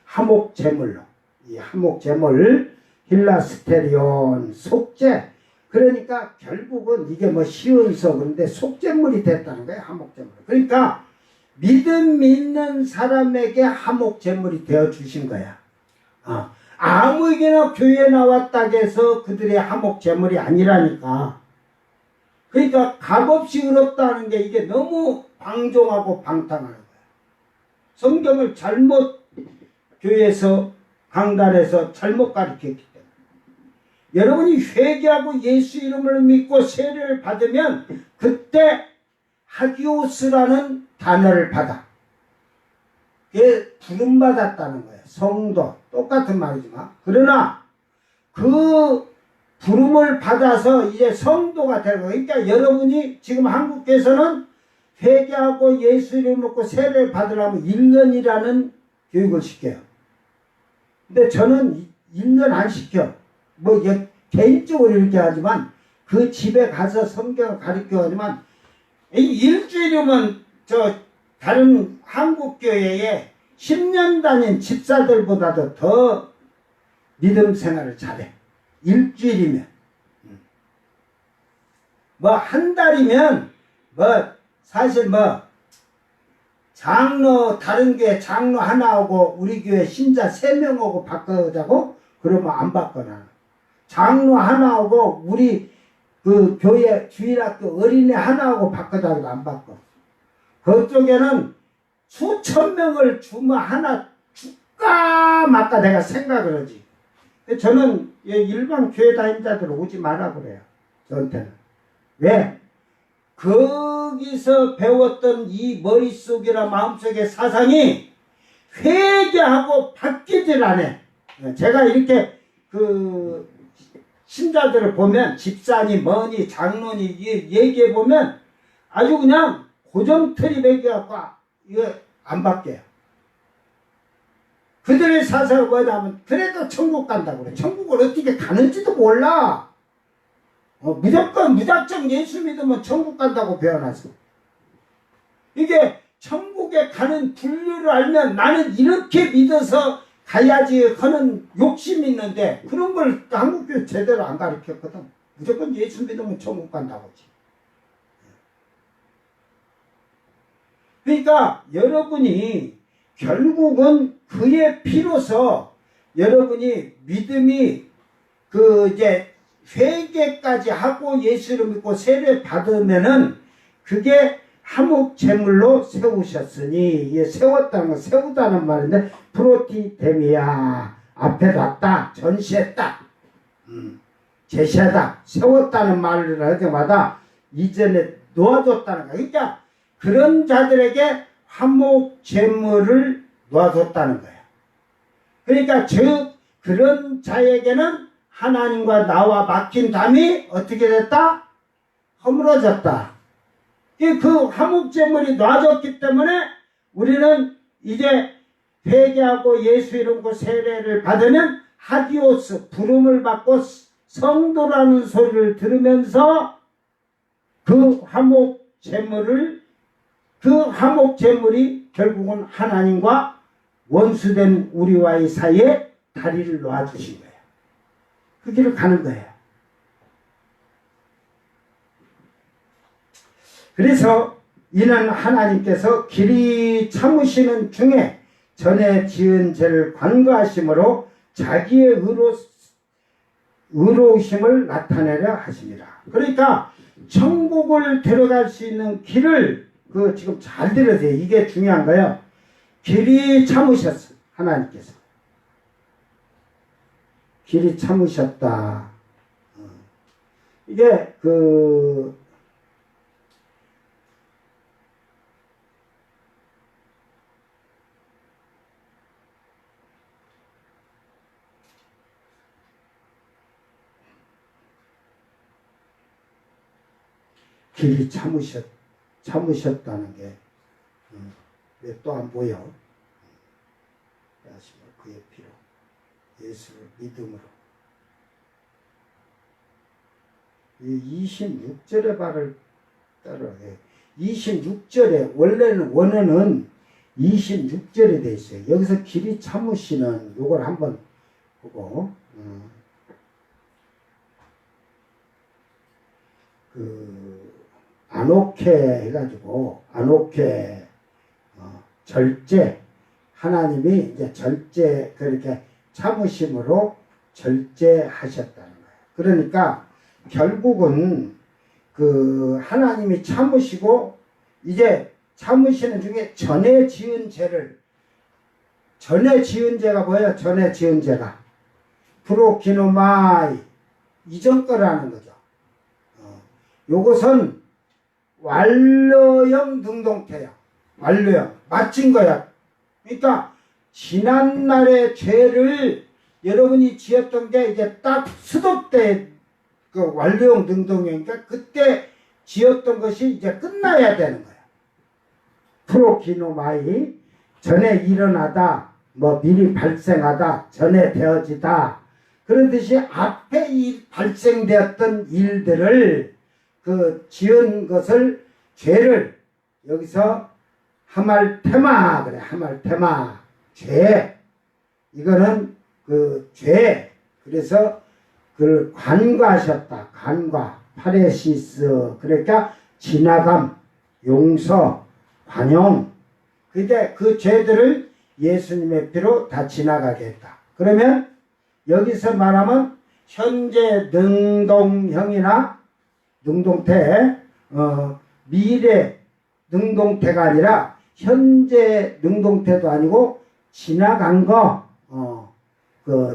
화목 제물로. 이 화목 제물 힐라스테리온 속죄. 그러니까 결국은 이게 뭐 쉬운서 그런데 속죄물이 됐다는 거예요. 화목제물. 그러니까 믿음 있는 사람에게 화목제물이 되어 주신 거야. 아무에게나 교회에 나왔다고 해서 그들의 화목제물이 아니라니까. 그러니까 값없이 의롭다는 게 이게 너무 방종하고 방탕하는 거야. 성경을 잘못 교회에서 강단에서 잘못 가르쳤기 때문에. 여러분이 회개하고 예수 이름을 믿고 세례를 받으면 그때 하기오스라는 단어를 받아. 그게 부름받았다는 거예요. 성도. 똑같은 말이지만. 그러나 그 부름을 받아서 이제 성도가 되는 거예요. 그러니까 여러분이 지금 한국에서는 회개하고 예수 이름을 믿고 세례를 받으려면 1년이라는 교육을 시켜요. 근데 저는 1년 안 시켜. 뭐 개인적으로 이렇게 하지만 그 집에 가서 성경을 가르쳐 하지만 일주일이면 저 다른 한국 교회에 10년 다닌 집사들보다도 더 믿음 생활을 잘해. 일주일이면. 뭐 한 달이면 사실 장로 다른 교회 장로 하나 오고 우리 교회 신자 3명 오고 바꾸자고 그러면 안 바꿔 나는. 장로 하나 오고 우리 그 교회 주일학교 어린애 하나 오고 바꾸자고 안 바꿔. 그쪽에는 수천 명을 주면 하나 줄까 말까 내가 생각을 하지. 저는 일반 교회 다닌자들 오지 마라 그래요. 저한테는. 왜? 거기서 배웠던 이 머릿속이나 마음속의 사상이 회개하고 바뀌질 않아. 제가 이렇게 신자들을 보면 집사니 뭐니 장로니 얘기해 보면 아주 그냥 고정틀이 매겨갖고 이거 안 바뀌어요. 그들의 사상은 뭐냐면 그래도 천국 간다고 그래. 천국을 어떻게 가는지도 몰라. 무작정 예수 믿으면 천국 간다고 배워놨어. 이게 천국에 가는 분류를 알면 나는 이렇게 믿어서 가야지 하는 욕심이 있는데 그런 걸 한국교회 제대로 안 가르쳤거든. 무조건 예수 믿으면 천국 간다고 하지. 그러니까 여러분이 결국은 그의 피로서 여러분이 믿음이 이제 회개까지 하고 예수를 믿고 세례 받으면은 그게 화목제물로 세우셨으니, 이게 세웠다는 건 세우다는 말인데 프로티데미아 앞에 놨다, 전시했다, 제시하다, 세웠다는 말을 할 때마다 이전에 놓아줬다는 거야. 그러니까 그런 자들에게 화목제물을 놓아줬다는 거야. 그러니까 즉 그런 자에게는 하나님과 나와 막힌 담이 어떻게 됐다? 허물어졌다. 그 화목제물이 놔졌기 때문에 우리는 이제 회개하고 예수 이름으로 세례를 받으면 하디오스, 부름을 받고 성도라는 소리를 들으면서 그 화목제물이 결국은 하나님과 원수된 우리와의 사이에 다리를 놓아주신 거예요. 그 길을 가는 거예요. 그래서 이는 하나님께서 길이 참으시는 중에 전에 지은 죄를 관과하심으로 자기의 의로 의로우심을 나타내려 하십니다. 그러니까 천국을 들어갈 수 있는 길을 그 지금 잘 들으세요. 이게 중요한 거예요. 길이 참으셨어. 하나님께서. 길이 참으셨다. 이게 길이 참으셨다는 게 왜 또 안 보여? 하시면 그의 피로 예수를 믿음으로. 이 26절의 말을 따라야 돼. 26절에 원래는 원어는 26절에 돼 있어요. 여기서 길이 참으시는 요걸 한번 보고 안옥해 해가지고 안옥해 절제 하나님이 이제 절제 그렇게 참으심으로 절제하셨다는 거예요. 그러니까 결국은 하나님이 참으시고 이제 참으시는 중에 전에 지은 죄가 뭐예요? 전에 지은 죄가 프로키노마이 이전 거라는 거죠. 요것은 완료형 능동태야. 완료형 마친 거야. 그러니까 지난날의 죄를 여러분이 지었던 게 이제 딱 수도 때 그 완료형 능동이니까 그때 지었던 것이 이제 끝나야 되는 거야. 프로키노마이 전에 일어나다 뭐 미리 발생하다 전에 되어지다 그런 듯이 앞에 발생되었던 일들을 지은 것을 죄를 여기서 하말테마 그래. 하말테마 죄 이거는 죄 그래서 그걸 관과하셨다. 관과 파레시스 그러니까 지나감 용서 관용 근데 그 죄들을 예수님의 피로 다 지나가게 했다. 그러면 여기서 말하면 현재 능동형이나 능동태 미래 능동태가 아니라 현재 능동태도 아니고 지나간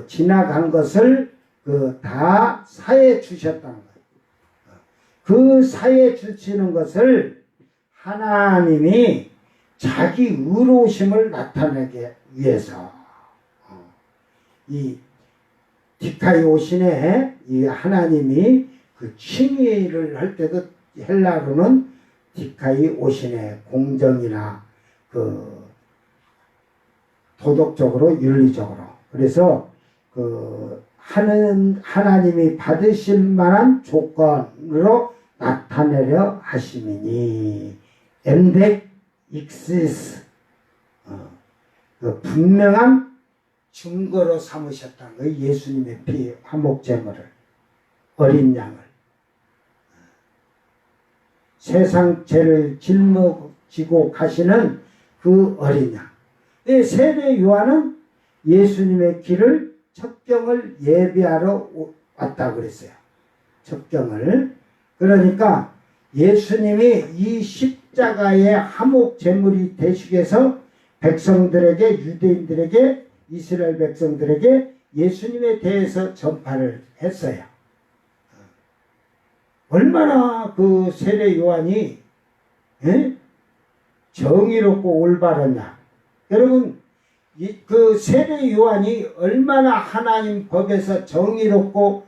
지나간 것을 다 사해 주셨다는 거예요. 그 사해 주시는 것을 하나님이 자기 의로우심을 나타내기 위해서 이 디카이오신에 이 하나님이 칭의를 할 때도 헬라로는 디카이오신의 공정이나 도덕적으로 윤리적으로 그래서 하나님이 받으실 만한 조건으로 나타내려 하심이니 엔덱 익시스 분명한 증거로 삼으셨다는 거예요. 예수님의 피 화목제물을 어린 양을 세상 죄를 짊어지고 가시는 그 어린 양. 세례 요한은 예수님의 길을 첩경을 예비하러 왔다고 그랬어요. 첩경을. 그러니까 예수님이 이 십자가의 화목 제물이 되시기 위해서 백성들에게 유대인들에게 이스라엘 백성들에게 예수님에 대해서 전파를 했어요. 얼마나 세례 요한이 정의롭고 올바르냐. 여러분 세례 요한이 얼마나 하나님 법에서 정의롭고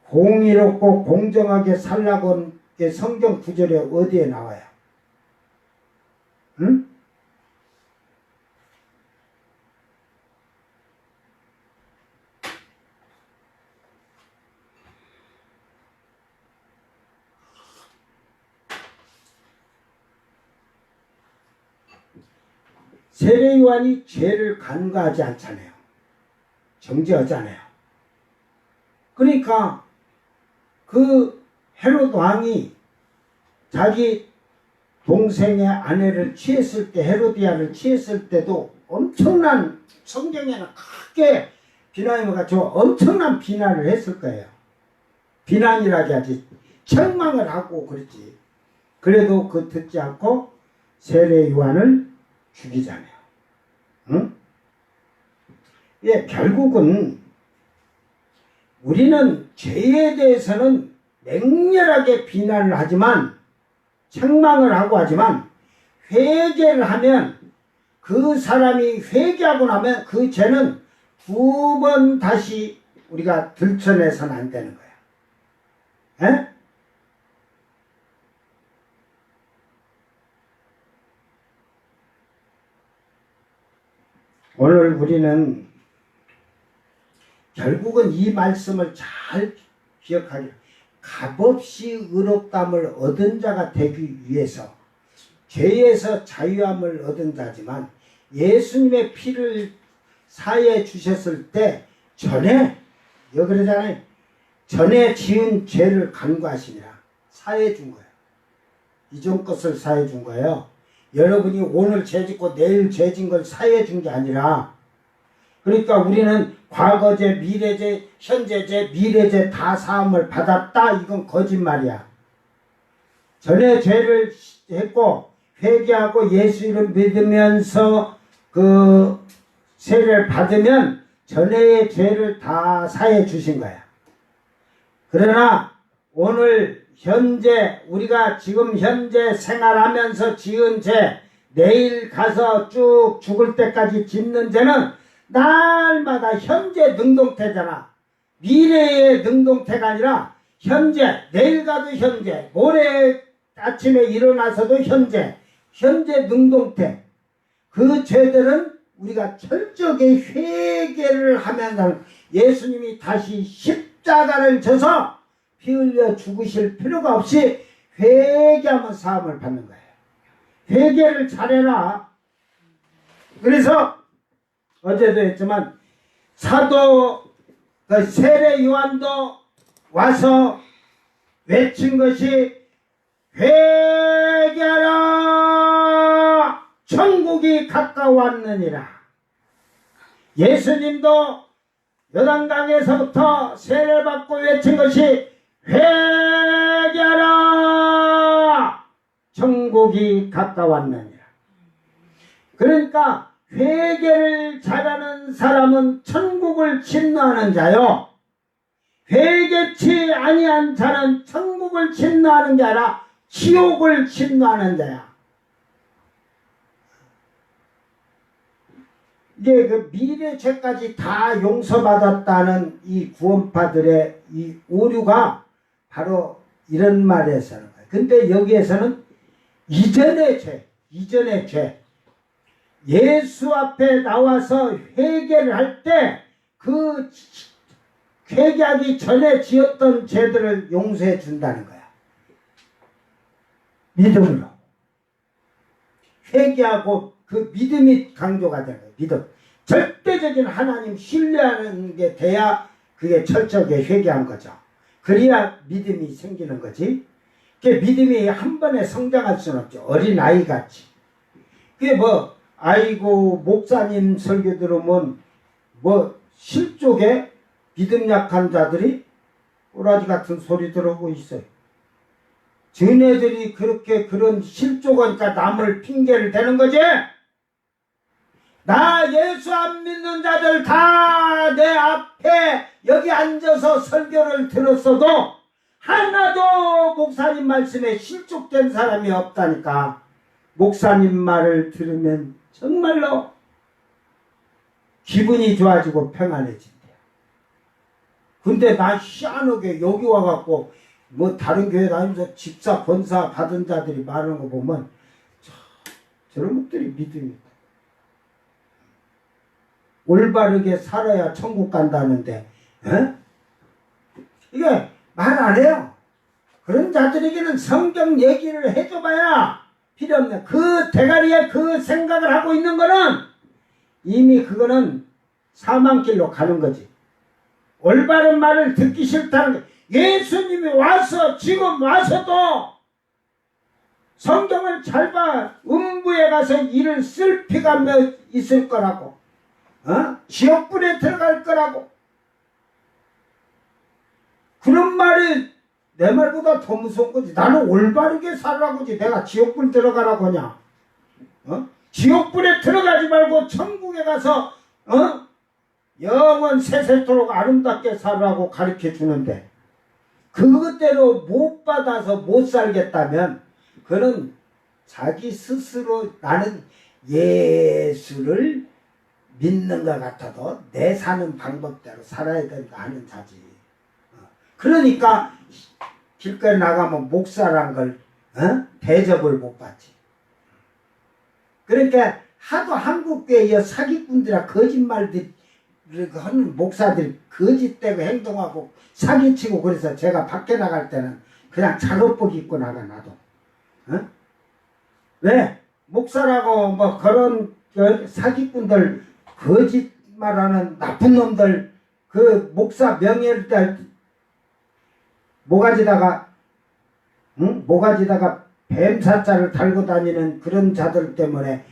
공의롭고 공정하게 살라고 한 게 성경 구절에 어디에 나와요? 응? 세례 요한이 죄를 간과하지 않잖아요. 정죄하잖아요. 그러니까 헤롯 왕이 자기 동생의 아내를 취했을 때 헤로디아를 취했을 때도 엄청난 성경에는 크게 비나이모가 저 엄청난 비난을 했을 거예요. 비난이라기 하지 책망을 하고 그랬지. 그래도 그 듣지 않고 세례 요한을 죽이잖아요. 응? 예, 결국은 우리는 죄에 대해서는 맹렬하게 비난을 하지만 책망을 하고 하지만 회개를 하면 그 사람이 회개하고 나면 그 죄는 두 번 다시 우리가 들춰내서는 안 되는 거야. 에? 오늘 우리는 결국은 이 말씀을 잘 기억하기를 값없이 의롭다함을 얻은 자가 되기 위해서 죄에서 자유함을 얻은 자지만 예수님의 피를 사해 주셨을 때 전에 여기 그러잖아요. 전에 지은 죄를 간구하시니라 사해 준 거예요. 이전 것을 사해 준 거예요. 여러분이 오늘 죄 짓고 내일 죄 진 걸 사해 준 게 아니라 그러니까 우리는 과거죄, 미래죄, 현재죄, 미래죄 다 사함을 받았다. 이건 거짓말이야. 전에 죄를 했고 회개하고 예수 이름 믿으면서 그 세례를 받으면 전에의 죄를 다 사해 주신 거야. 그러나 오늘 현재 우리가 지금 현재 생활하면서 지은 죄 내일 가서 쭉 죽을 때까지 짓는 죄는 날마다 현재 능동태잖아. 미래의 능동태가 아니라 현재 내일 가도 현재 모레 아침에 일어나서도 현재 능동태. 그 죄들은 우리가 철저하게 회개를 하면서 예수님이 다시 십자가를 져서 피 흘려 죽으실 필요가 없이 회개하면 사함을 받는 거예요. 회개를 잘해라. 그래서 어제도 했지만 사도 세례 요한도 와서 외친 것이 회개하라 천국이 가까웠느니라. 예수님도 요단강에서부터 세례를 받고 외친 것이 회개하라 천국이 가까웠느니라. 그러니까 회개를 잘하는 사람은 천국을 침노하는 자요. 회개치 아니한 자는 천국을 침노하는 게 아니라 지옥을 침노하는 자야. 이게 그 미래 죄까지 다 용서받았다는 이 구원파들의 이 오류가 바로 이런 말에서 하는 거예요. 근데 여기에서는 이전의 죄. 예수 앞에 나와서 회개를 할 때 그 회개하기 전에 지었던 죄들을 용서해 준다는 거야. 믿음으로. 회개하고 그 믿음이 강조가 되는 거야. 믿음. 절대적인 하나님 신뢰하는 게 돼야 그게 철저하게 회개한 거죠. 그래야 믿음이 생기는 거지. 그 믿음이 한 번에 성장할 수는 없죠. 어린아이같이. 그게 뭐 아이고 목사님 설교 들으면 뭐 실족에 믿음 약한 자들이 꼬라지 같은 소리 들어오고 있어요. 쟤네들이 그렇게 그런 실족하니까 남을 핑계를 대는 거지. 나 예수 안 믿는 자들 다 내 앞에 여기 앉아서 설교를 들었어도 하나도 목사님 말씀에 실족된 사람이 없다니까. 목사님 말을 들으면 정말로 기분이 좋아지고 평안해진대요. 근데 나 희한하게 여기 와갖고 뭐 다른 교회 다니면서 집사 권사 받은 자들이 말하는 거 보면 저런 것들이 믿음이다. 올바르게 살아야 천국 간다는데 에? 이게 말 안 해요. 그런 자들에게는 성경 얘기를 해줘봐야 필요 없네. 그 대가리에 그 생각을 하고 있는 거는 이미 그거는 사망길로 가는 거지. 올바른 말을 듣기 싫다는 거. 예수님이 와서 지금 와서도 성경을 잘 봐. 음부에 가서 이를 쓸 피가 몇 있을 거라고. 지옥불에 들어갈 거라고. 그런 말이 내 말보다 더 무서운 거지. 나는 올바르게 살라고지. 내가 지옥불 들어가라고 하냐. 지옥불에 들어가지 말고 천국에 가서 영원 세세토록 아름답게 살라고 가르쳐 주는데, 그것대로 못 받아서 못 살겠다면 그는 자기 스스로 나는 예수를 믿는 것 같아도 내 사는 방법대로 살아야 된다 하는 자지. 그러니까 길거리 나가면 목사란 걸 대접을 못 받지. 그러니까 하도 한국교회 사기꾼들이라 거짓말들 하는 목사들이 거짓되고 행동하고 사기치고, 그래서 제가 밖에 나갈 때는 그냥 작업복 입고 나가. 나도 왜? 목사라고 뭐 그런 사기꾼들, 거짓말하는 나쁜 놈들, 그 목사 명예를 모가지다가 모가지다가 뱀사자를 달고 다니는 그런 자들 때문에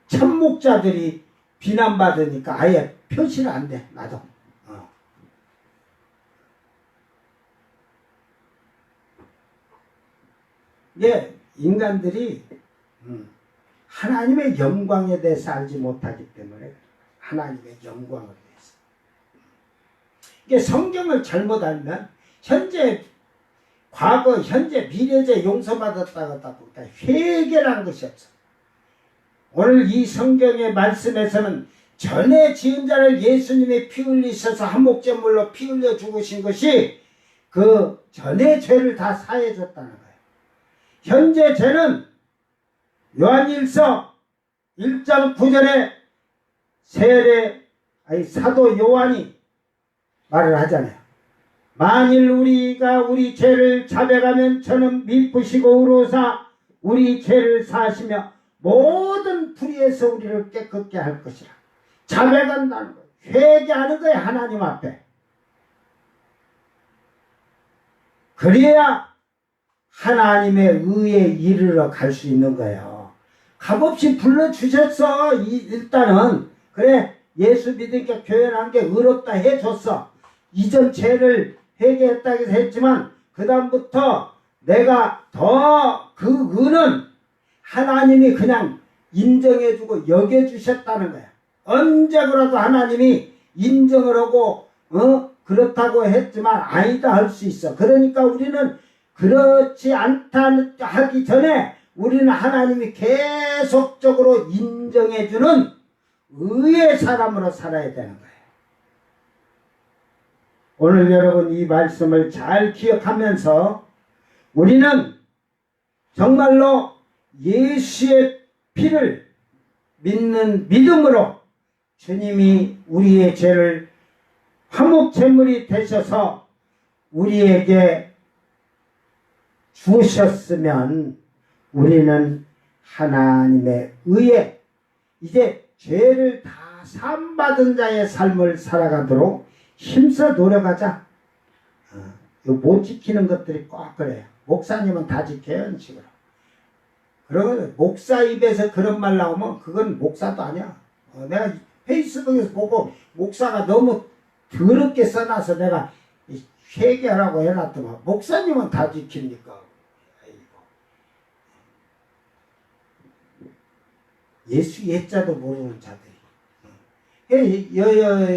참목자들이 비난받으니까 아예 표시를 안 돼. 나도. 이게 인간들이 하나님의 영광에 대해서 알지 못하기 때문에 하나님의 영광을 위해서. 이게 성경을 잘못 알면 현재, 과거, 현재, 미래제 용서받았다고 보니까 회개라는 것이 없어. 오늘 이 성경의 말씀에서는 전에 지은 자를 예수님의 피 흘리셔서 한목제물로 피 흘려 죽으신 것이 그 전의 죄를 다 사해 줬다는 거예요. 현재 죄는 요한일서 1장 9절에 사도 요한이 말을 하잖아요. 만일 우리가 우리 죄를 자백하면 저는 미쁘시고 의로사 우리 죄를 사하시며 모든 불의에서 우리를 깨끗게 할 것이라. 자백한다는 거예요. 회개하는 거예요. 하나님 앞에. 그래야 하나님의 의에 이르러 갈 수 있는 거예요. 값없이 불러주셨어. 일단은 그래, 예수 믿으니까 교회라는 게 의롭다 해줬어. 이전 죄를 회개했다고 했지만 그 다음부터 내가 더 그 의는 하나님이 그냥 인정해주고 여겨주셨다는 거야. 언제 그래도 하나님이 인정을 하고 그렇다고 했지만 아니다 할 수 있어. 그러니까 우리는 그렇지 않다 하기 전에 우리는 하나님이 계속적으로 인정해주는 의의 사람으로 살아야 되는 거예요. 오늘 여러분 이 말씀을 잘 기억하면서 우리는 정말로 예수의 피를 믿는 믿음으로 주님이 우리의 죄를 화목제물이 되셔서 우리에게 주셨으면 우리는 하나님의 의에 이제 죄를 다 사함받은 자의 삶을 살아가도록 힘써 노력하자. 못 지키는 것들이 꼭 그래요. 목사님은 다 지켜요. 이런 식으로. 그러면 목사 입에서 그런 말 나오면 그건 목사도 아니야. 내가 페이스북에서 보고 목사가 너무 더럽게 써놔서 내가 회개하라고 해놨더만 목사님은 다 지킵니까? 예수 예자도 모르는 자들이.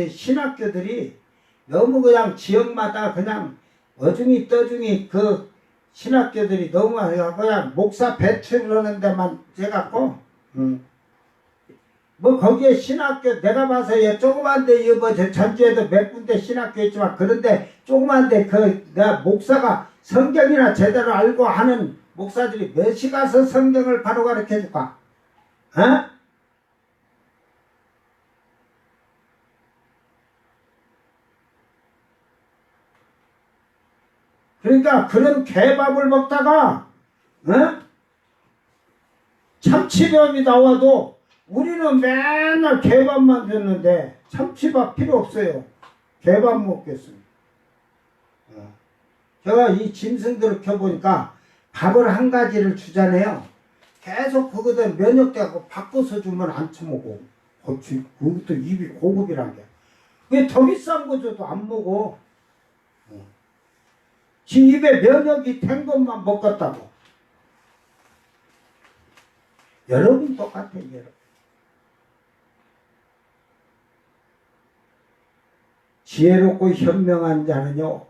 신학교들이 너무 그냥 지역마다 그냥 어중이 떠중이 그 신학교들이 너무 그냥 목사 배출하는 데만 돼갖고, 뭐 거기에 신학교 내가 봐서 조그만데 뭐 전주에도 몇 군데 신학교 있지만 그런데 조그만데 내가 목사가 성경이나 제대로 알고 하는 목사들이 몇이 가서 성경을 바로 가르쳐 줄까? 그러니까 그런 개밥을 먹다가 참치밥이 나와도 우리는 맨날 개밥만 줬는데 참치밥 필요 없어요. 개밥 먹겠습니다. 제가 이 짐승들을 켜보니까 밥을 한 가지를 주잖아요. 계속 거기다 면역돼갖고 바꿔서 주면 안 처먹고 그것도 입이 고급이란 게. 왜 더 비싼 거 줘도 안 먹어? 지 입에 면역이 된 것만 먹었다고. 여러분 똑같아요, 여러분. 지혜롭고 현명한 자는요,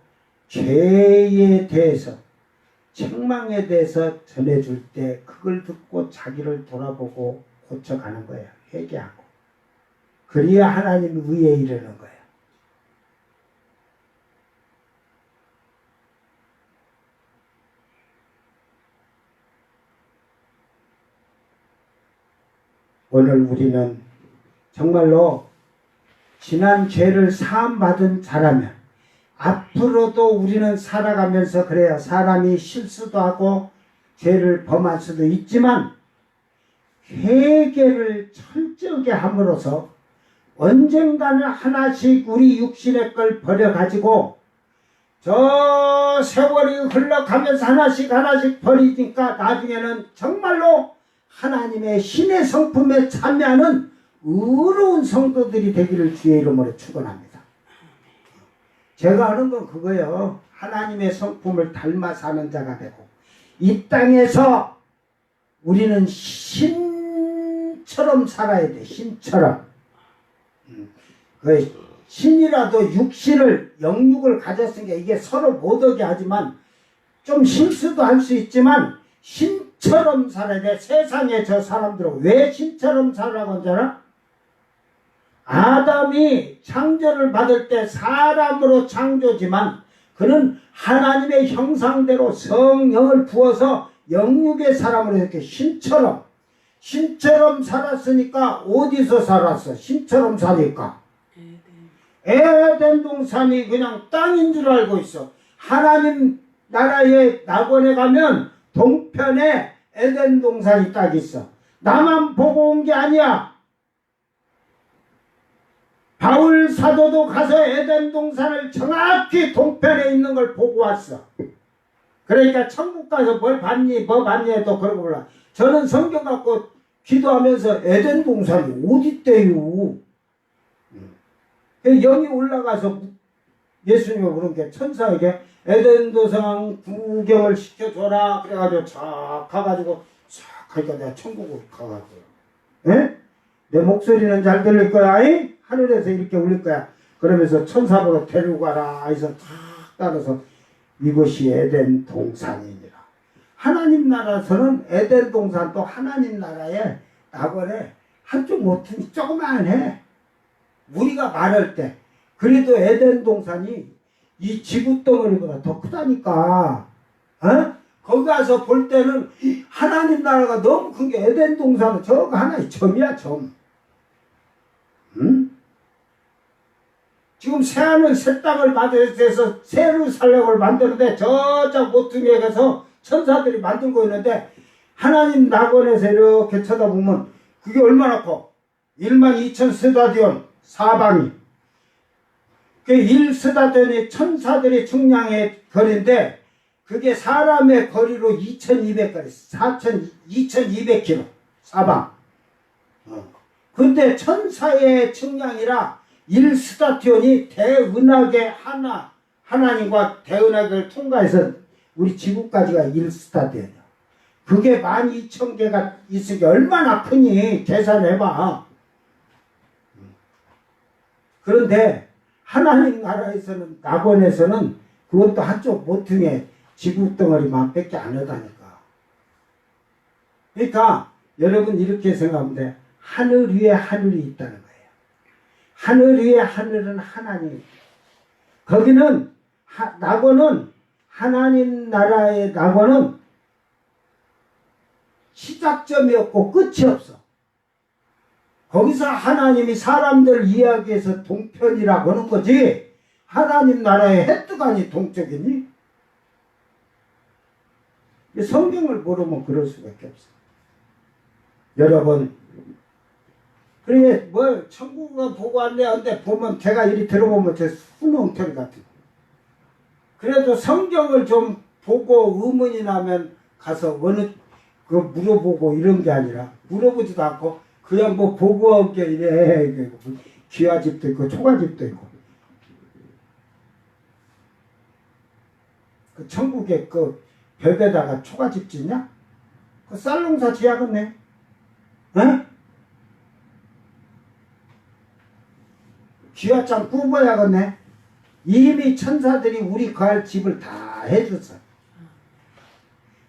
죄에 대해서, 책망에 대해서 전해줄 때 그걸 듣고 자기를 돌아보고 고쳐가는 거예요. 회개하고. 그래야 하나님 의에 이르는 거예요. 오늘 우리는 정말로 지난 죄를 사함받은 자라면 앞으로도 우리는 살아가면서 그래야 사람이 실수도 하고 죄를 범할 수도 있지만 회개를 철저하게 함으로써 언젠가는 하나씩 우리 육신의 걸 버려가지고 저 세월이 흘러가면서 하나씩 버리니까 나중에는 정말로 하나님의 신의 성품에 참여하는 의로운 성도들이 되기를 주의 이름으로 축원합니다. 제가 하는 건 그거예요. 하나님의 성품을 닮아 사는 자가 되고 이 땅에서 우리는 신처럼 살아야 돼. 신처럼. 신이라도 육신을 영육을 가졌으니까 이게 서로 못하게 하지만 좀 실수도 할 수 있지만 신처럼 살아야 돼. 세상에 저 사람들은 왜 신처럼 살라고 하잖아? 아담이 창조를 받을 때 사람으로 창조지만 그는 하나님의 형상대로 성령을 부어서 영육의 사람으로 이렇게 신처럼 살았으니까 어디서 살았어? 신처럼 사니까 에덴 동산이 그냥 땅인 줄 알고 있어. 하나님 나라의 낙원에 가면 동편에 에덴 동산이 딱 있어. 나만 보고 온 게 아니야. 바울 사도도 가서 에덴 동산을 정확히 동편에 있는 걸 보고 왔어. 그러니까 천국 가서 뭘 봤니 뭐 봤니 해도 그러고 몰라. 저는 성경 갖고 기도하면서 에덴 동산이 어딨대요. 영이 올라가서 예수님이 그런 게 천사에게 에덴 동산 구경을 시켜줘라 그래가지고 쫙 가가지고 싹 가니까 내가 천국으로 가가지고 에? 내 목소리는 잘 들릴 거야. 이? 하늘에서 이렇게 울릴 거야. 그러면서 천사보고 데리고 가라 해서 탁 따라서 이것이 에덴 동산이니라. 하나님 나라에서는 에덴 동산도 하나님 나라의 낙원에 한쪽 모퉁이 조그만해. 우리가 말할 때 그래도 에덴 동산이 이 지구 덩어리보다 더 크다니까. 어? 거기 가서 볼 때는 하나님 나라가 너무 큰 게 에덴 동산은 저거 하나의 점이야 점. 응? 지금 새하늘 새 땅을 만들어서 새로 살려고 만드는데 저쪽 모퉁이에 가서 천사들이 만들고 있는데 하나님 낙원에서 이렇게 쳐다보면 그게 얼마나 커? 12,000 스타디온 사방이. 그 1스타디온이 천사들이 중량의 거리인데 그게 사람의 거리로 2,200거리 2,200km 사방. 근데 천사의 측량이라 1스타디온이 대은하계 하나님과 대은하계를 통과해서 우리 지구까지가 1스타디온이야. 그게 12,000개가 있으니 얼마나 크니 계산해봐. 그런데 하나님 나라에서는 낙원에서는 그것도 한쪽 모퉁이에 지구 덩어리만 밖에 안 하다니까. 그러니까 여러분 이렇게 생각하면 돼. 하늘 위에 하늘이 있다는 거예요. 하늘 위에 하늘은 하나님. 거기는 낙원은 하나님 나라의 낙원은 시작점이 없고 끝이 없어. 거기서 하나님이 사람들 이야기해서 동편이라고 하는 거지 하나님 나라의 해뜨간이 동쪽이니? 성경을 모르면 그럴 수밖에 없어. 여러분 그래 뭘 천국을 보고 왔네 근데 보면 제가 이리 들어보면 제 순엉터리 같은 거. 그래도 성경을 좀 보고 의문이 나면 가서 어느 그 물어보고 이런 게 아니라 물어보지도 않고 그냥 뭐 보고한 게 이래. 귀화집도 있고 초가집도 있고. 그 천국에 그 벽에다가 초가집 짓냐? 그 쌀농사 지야겠네. 어? 귀화장 꾸며야겠네. 이미 천사들이 우리 거할 집을 다 해줬어.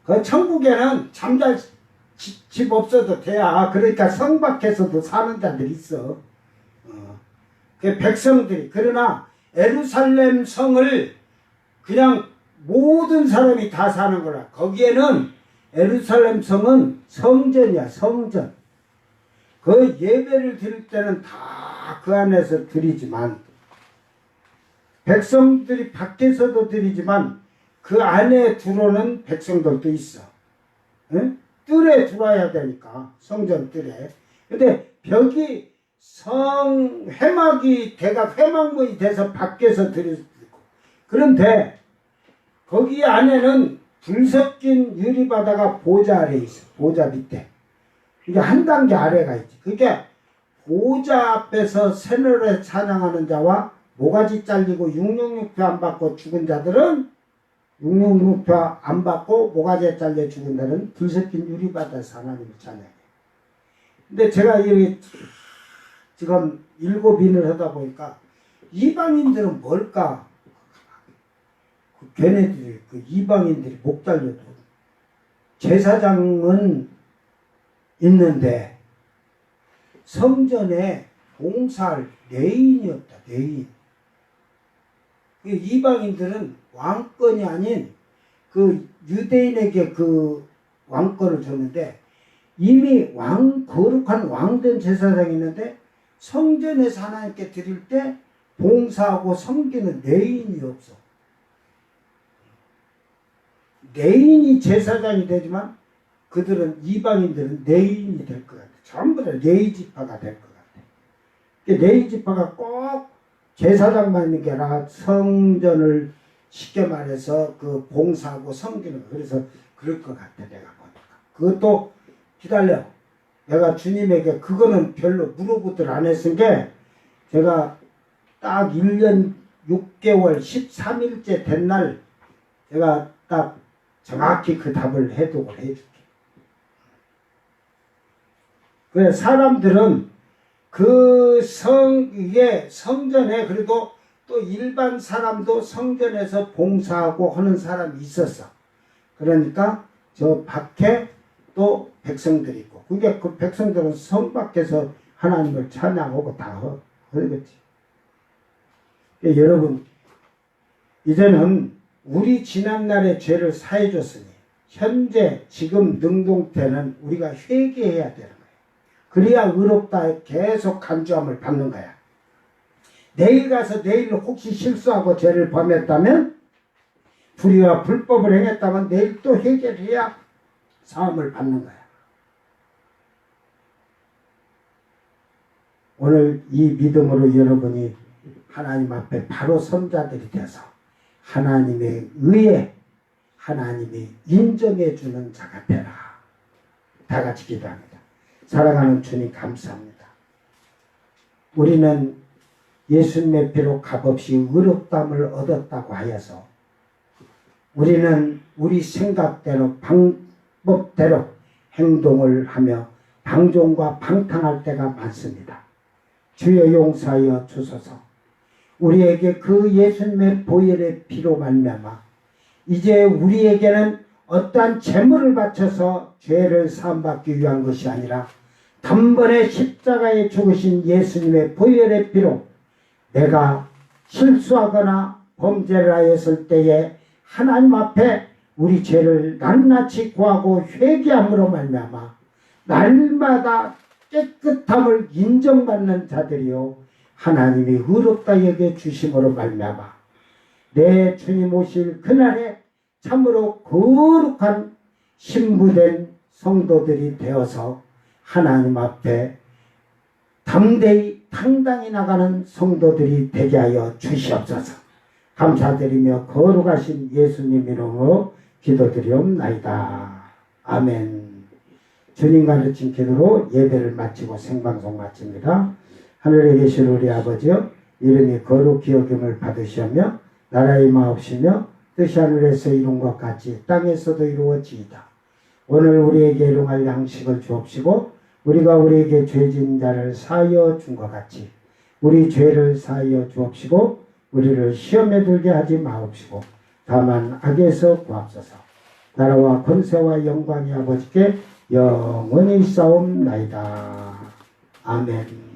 그 천국에는 잠잘 집 없어도 돼야. 그러니까 성 밖에서도 사는 자들이 있어. 그 백성들이. 그러나 예루살렘 성을 그냥 모든 사람이 다 사는 거라. 거기에는 예루살렘 성은 성전이야, 성전. 그 예배를 드릴 때는 다 그 안에서 드리지만, 백성들이 밖에서도 드리지만 그 안에 들어오는 백성들도 있어. 응? 뜰에 들어와야 되니까, 성전 뜰에. 근데 벽이 회막이 대각 회막문이 돼서 밖에서 드릴 수 있고. 그런데 거기 안에는 불 섞인 유리바다가 보좌 아래에 있어. 보좌 밑에. 이게 한 단계 아래가 있지. 그게 보좌 앞에서 새노래 찬양하는 자와 모가지 잘리고 666표 안 받고 죽은 자들은 666표 안 받고 모가지에 잘려 죽은 자는 불 섞인 유리바다에서 하나님을 찬양해. 근데 제가 여기 지금 7인을 하다 보니까 이방인들은 뭘까? 걔네들이, 그 이방인들이 목 달려도 제사장은 있는데 성전에 봉사할 레인이 없다. 레인. 그 이방인들은 왕권이 아닌 그 유대인에게 그 왕권을 줬는데, 이미 거룩한 왕된 제사장이 있는데 성전에서 하나님께 드릴 때 봉사하고 섬기는 레인이 없어. 레인이 제사장이 되지만 그들은, 이방인들은 레인이 될 것 같아. 전부 다 레이지파가 될 것 같아. 레이지파가 꼭 제사장만 있는 게 아니라 성전을 쉽게 말해서 그 봉사하고 섬기는 거. 그래서 그럴 것 같아, 내가 보니까. 그것도 기다려. 내가 주님에게 그거는 별로 물어보들 안 했은 게, 제가 딱 1년 6개월 13일째 된 날 제가 딱 정확히 그 답을 해독을 해줄게. 그래, 사람들은 이게 성전에, 그래도 또 일반 사람도 성전에서 봉사하고 하는 사람이 있었어. 그러니까 저 밖에 또 백성들이 있고, 그게 그 백성들은 성 밖에서 하나님을 찬양하고 다 하겠지. 여러분, 이제는 우리 지난날의 죄를 사해줬으니 현재 지금 능동태는 우리가 회개해야 되는 거예요. 그래야 의롭다 계속 간주함을 받는 거야. 내일 가서 내일 혹시 실수하고 죄를 범했다면, 불의와 불법을 행했다면 내일 또 회개를 해야 사함을 받는 거야. 오늘 이 믿음으로 여러분이 하나님 앞에 바로 선자들이 돼서 하나님의 의에 하나님이 인정해 주는 자가 되라. 다 같이 기도합니다. 사랑하는 주님, 감사합니다. 우리는 예수님의 피로 값없이 의롭다함을 얻었다고 하여서 우리는 우리 생각대로 방법대로 행동을 하며 방종과 방탕할 때가 많습니다. 주여 용서하여 주소서. 우리에게 그 예수님의 보혈의 피로 말미암아 이제 우리에게는 어떠한 재물을 바쳐서 죄를 사함받기 위한 것이 아니라 단번에 십자가에 죽으신 예수님의 보혈의 피로 내가 실수하거나 범죄를 하였을 때에 하나님 앞에 우리 죄를 낱낱이 구하고 회개함으로 말미암아 날마다 깨끗함을 인정받는 자들이요 하나님이 의롭다 여겨 주심으로 말미암아 내 주님 오실 그날에 참으로 거룩한 신부된 성도들이 되어서 하나님 앞에 담대히 당당히 나가는 성도들이 되게 하여 주시옵소서. 감사드리며 거룩하신 예수님 이름으로 기도드리옵나이다. 아멘. 주님 가르친 기도로 예배를 마치고 생방송 마칩니다. 하늘에 계신 우리 아버지여, 이름이 거룩히 여김을 받으시며 나라의 마옵시며 뜻이 하늘에서 이룬 것 같이 땅에서도 이루어지이다. 오늘 우리에게 일용할 양식을 주옵시고 우리가 우리에게 죄진 자를 사하여 준 것 같이 우리 죄를 사하여 주옵시고 우리를 시험에 들게 하지 마옵시고 다만 악에서 구하옵소서. 나라와 권세와 영광이 아버지께 영원히 싸움나이다. 아멘.